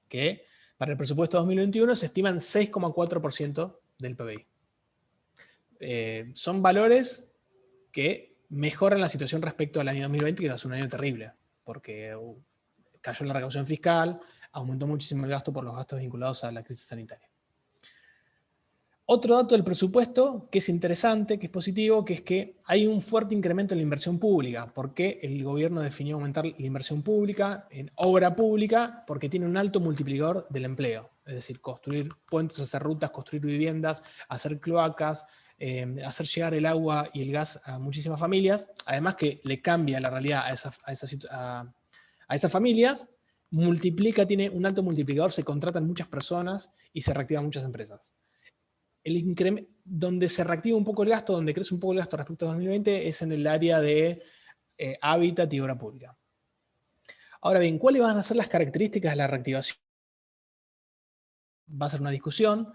Que para el presupuesto 2021 se estiman 6,4% del PBI. Son valores que mejoran la situación respecto al año 2020, que va a ser un año terrible, porque cayó la recaudación fiscal, aumentó muchísimo el gasto por los gastos vinculados a la crisis sanitaria. Otro dato del presupuesto que es interesante, que es positivo, que es que hay un fuerte incremento en la inversión pública. ¿Por qué el gobierno definió aumentar la inversión pública en obra pública? Porque tiene un alto multiplicador del empleo. Es decir, construir puentes, hacer rutas, construir viviendas, hacer cloacas, hacer llegar el agua y el gas a muchísimas familias. Además que le cambia la realidad a esas familias, tiene un alto multiplicador, se contratan muchas personas y se reactivan muchas empresas. Donde se reactiva un poco el gasto, donde crece un poco el gasto respecto a 2020, es en el área de hábitat y obra pública. Ahora bien, ¿cuáles van a ser las características de la reactivación? Va a ser una discusión,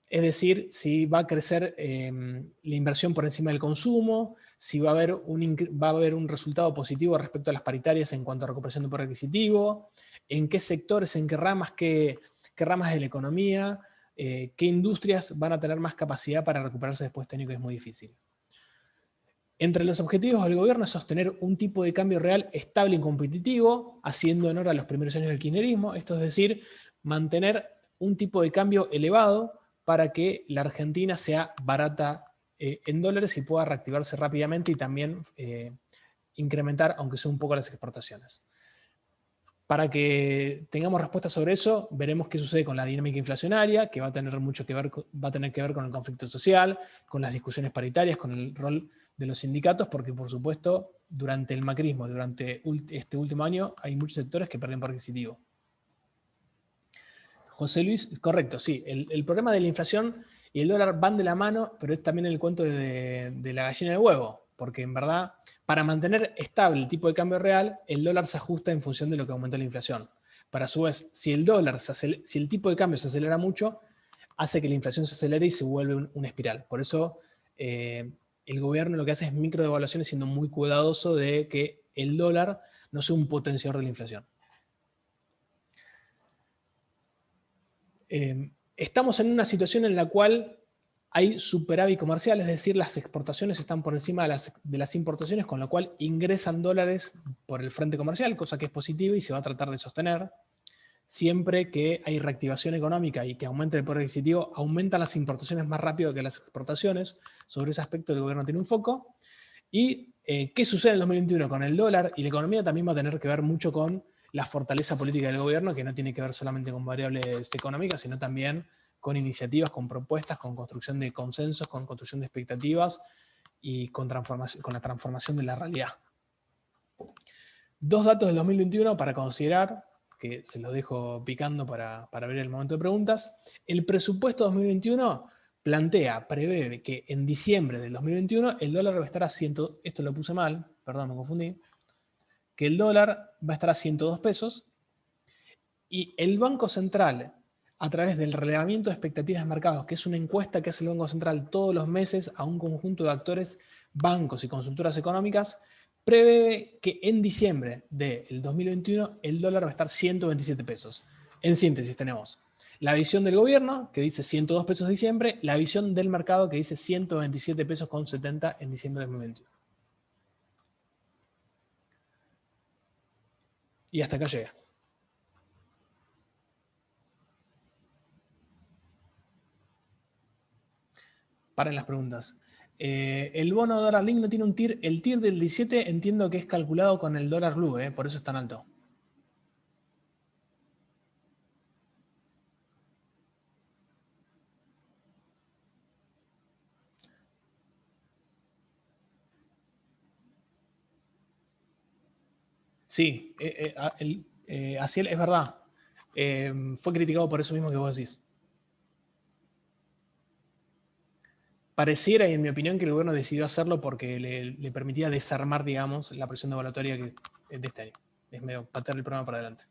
es decir, si va a crecer la inversión por encima del consumo, si va a haber un resultado positivo respecto a las paritarias en cuanto a recuperación de poder adquisitivo, en qué sectores, en qué ramas de la economía, qué industrias van a tener más capacidad para recuperarse después de este año, que es muy difícil. Entre los objetivos del gobierno es sostener un tipo de cambio real estable y competitivo, haciendo honor a los primeros años del kirchnerismo, esto es decir, mantener un tipo de cambio elevado para que la Argentina sea barata en dólares y pueda reactivarse rápidamente y también incrementar, aunque sea un poco, las exportaciones. Para que tengamos respuesta sobre eso, veremos qué sucede con la dinámica inflacionaria, que va a tener que ver con el conflicto social, con las discusiones paritarias, con el rol de los sindicatos, porque por supuesto, durante el macrismo, durante este último año, hay muchos sectores que pierden poder adquisitivo. José Luis, correcto, sí. El problema de la inflación y el dólar van de la mano, pero es también el cuento de la gallina del huevo, porque en verdad, para mantener estable el tipo de cambio real, el dólar se ajusta en función de lo que aumentó la inflación. Pero a su vez, si el tipo de cambio se acelera mucho, hace que la inflación se acelere y se vuelve una espiral. Por eso, el gobierno lo que hace es microdevaluaciones, siendo muy cuidadoso de que el dólar no sea un potenciador de la inflación. Estamos en una situación en la cual hay superávit comercial, es decir, las exportaciones están por encima de las importaciones, con lo cual ingresan dólares por el frente comercial, cosa que es positiva y se va a tratar de sostener. Siempre que hay reactivación económica y que aumente el poder adquisitivo, aumentan las importaciones más rápido que las exportaciones. Sobre ese aspecto el gobierno tiene un foco. ¿Y qué sucede en el 2021 con el dólar? Y la economía también va a tener que ver mucho con la fortaleza política del gobierno, que no tiene que ver solamente con variables económicas, sino también con iniciativas, con propuestas, con construcción de consensos, con construcción de expectativas y con la transformación de la realidad. Dos datos del 2021 para considerar, que se los dejo picando para ver el momento de preguntas. El presupuesto 2021 prevé que en diciembre del 2021 el dólar va a estar a esto lo puse mal, perdón, me confundí, que el dólar va a estar a 102 pesos y el Banco Central, a través del relevamiento de expectativas de mercados, que es una encuesta que hace el Banco Central todos los meses a un conjunto de actores, bancos y consultoras económicas, prevé que en diciembre del 2021 el dólar va a estar 127 pesos. En síntesis tenemos la visión del gobierno, que dice 102 pesos de diciembre, la visión del mercado, que dice 127 pesos con 70 en diciembre de 2021. Y hasta acá llega. Paren las preguntas. El bono dólar link no tiene un TIR. El TIR del 17 entiendo que es calculado con el dólar blue, por eso es tan alto. Sí, así es verdad. Fue criticado por eso mismo que vos decís. Pareciera, y en mi opinión, que el gobierno decidió hacerlo porque le permitía desarmar, digamos, la presión devaluatoria de este año. Es medio patear el programa para adelante.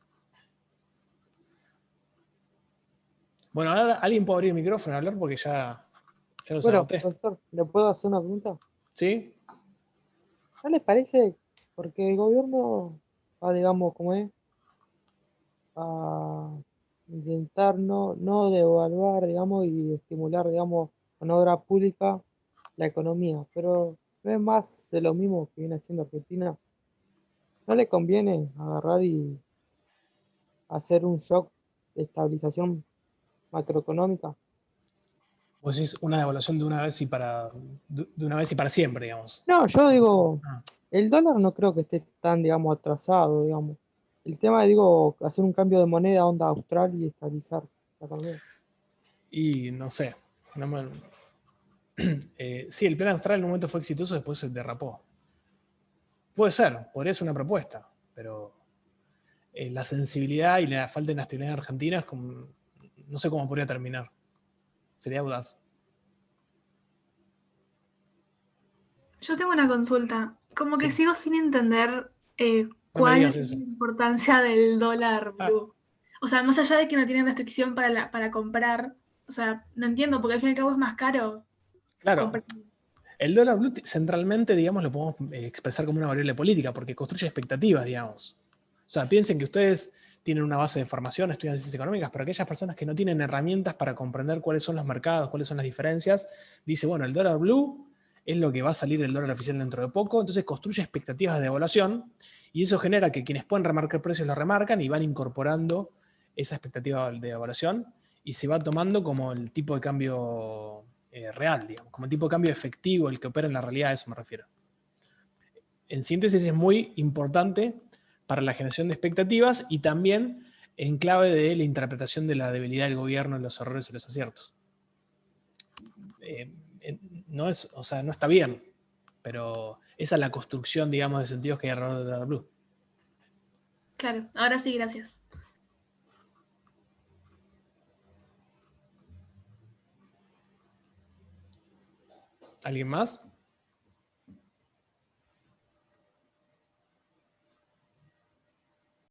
Bueno, ahora alguien puede abrir el micrófono y hablar porque ya lo saboté. Profesor, ¿le puedo hacer una pregunta? ¿Sí? ¿No les parece? Porque el gobierno va, digamos, como es, a intentar no devaluar, digamos, y estimular, digamos, con obra pública la economía, pero no es más de lo mismo que viene haciendo Argentina. ¿No le conviene agarrar y hacer un shock de estabilización macroeconómica? Vos decís una devaluación de una vez y para siempre, digamos. No, yo digo, Ah. el dólar no creo que esté tan, digamos, atrasado, digamos. El tema, digo, hacer un cambio de moneda onda austral y estabilizar la economía. Y no sé. Sí, el plan austral en un momento fue exitoso, después se derrapó. Puede ser, podría ser una propuesta, pero la sensibilidad y la falta de inestabilidad en Argentina es como, no sé cómo podría terminar. Sería audaz. Yo tengo una consulta. Como que Sí. sigo sin entender No me cuál digas es eso. la importancia del dólar blue. O sea, más allá de que no tienen restricción para comprar, o sea, no entiendo, porque al fin y al cabo es más caro Claro. comprar. El dólar blue centralmente, digamos, lo podemos expresar como una variable política, porque construye expectativas, digamos. O sea, piensen que ustedes tienen una base de formación, estudian ciencias económicas, pero aquellas personas que no tienen herramientas para comprender cuáles son los mercados, cuáles son las diferencias, dice, bueno, el dólar blue es lo que va a salir el dólar oficial dentro de poco, entonces construye expectativas de devaluación, y eso genera que quienes pueden remarcar precios lo remarcan y van incorporando esa expectativa de devaluación, y se va tomando como el tipo de cambio real, digamos, como tipo de cambio efectivo, el que opera en la realidad, a eso me refiero. En síntesis es muy importante para la generación de expectativas y también en clave de la interpretación de la debilidad del gobierno, los errores y los aciertos. No está bien. Pero esa es la construcción, digamos, de sentidos que hay alrededor de Dólar Blue. Claro, ahora sí, gracias. ¿Alguien más?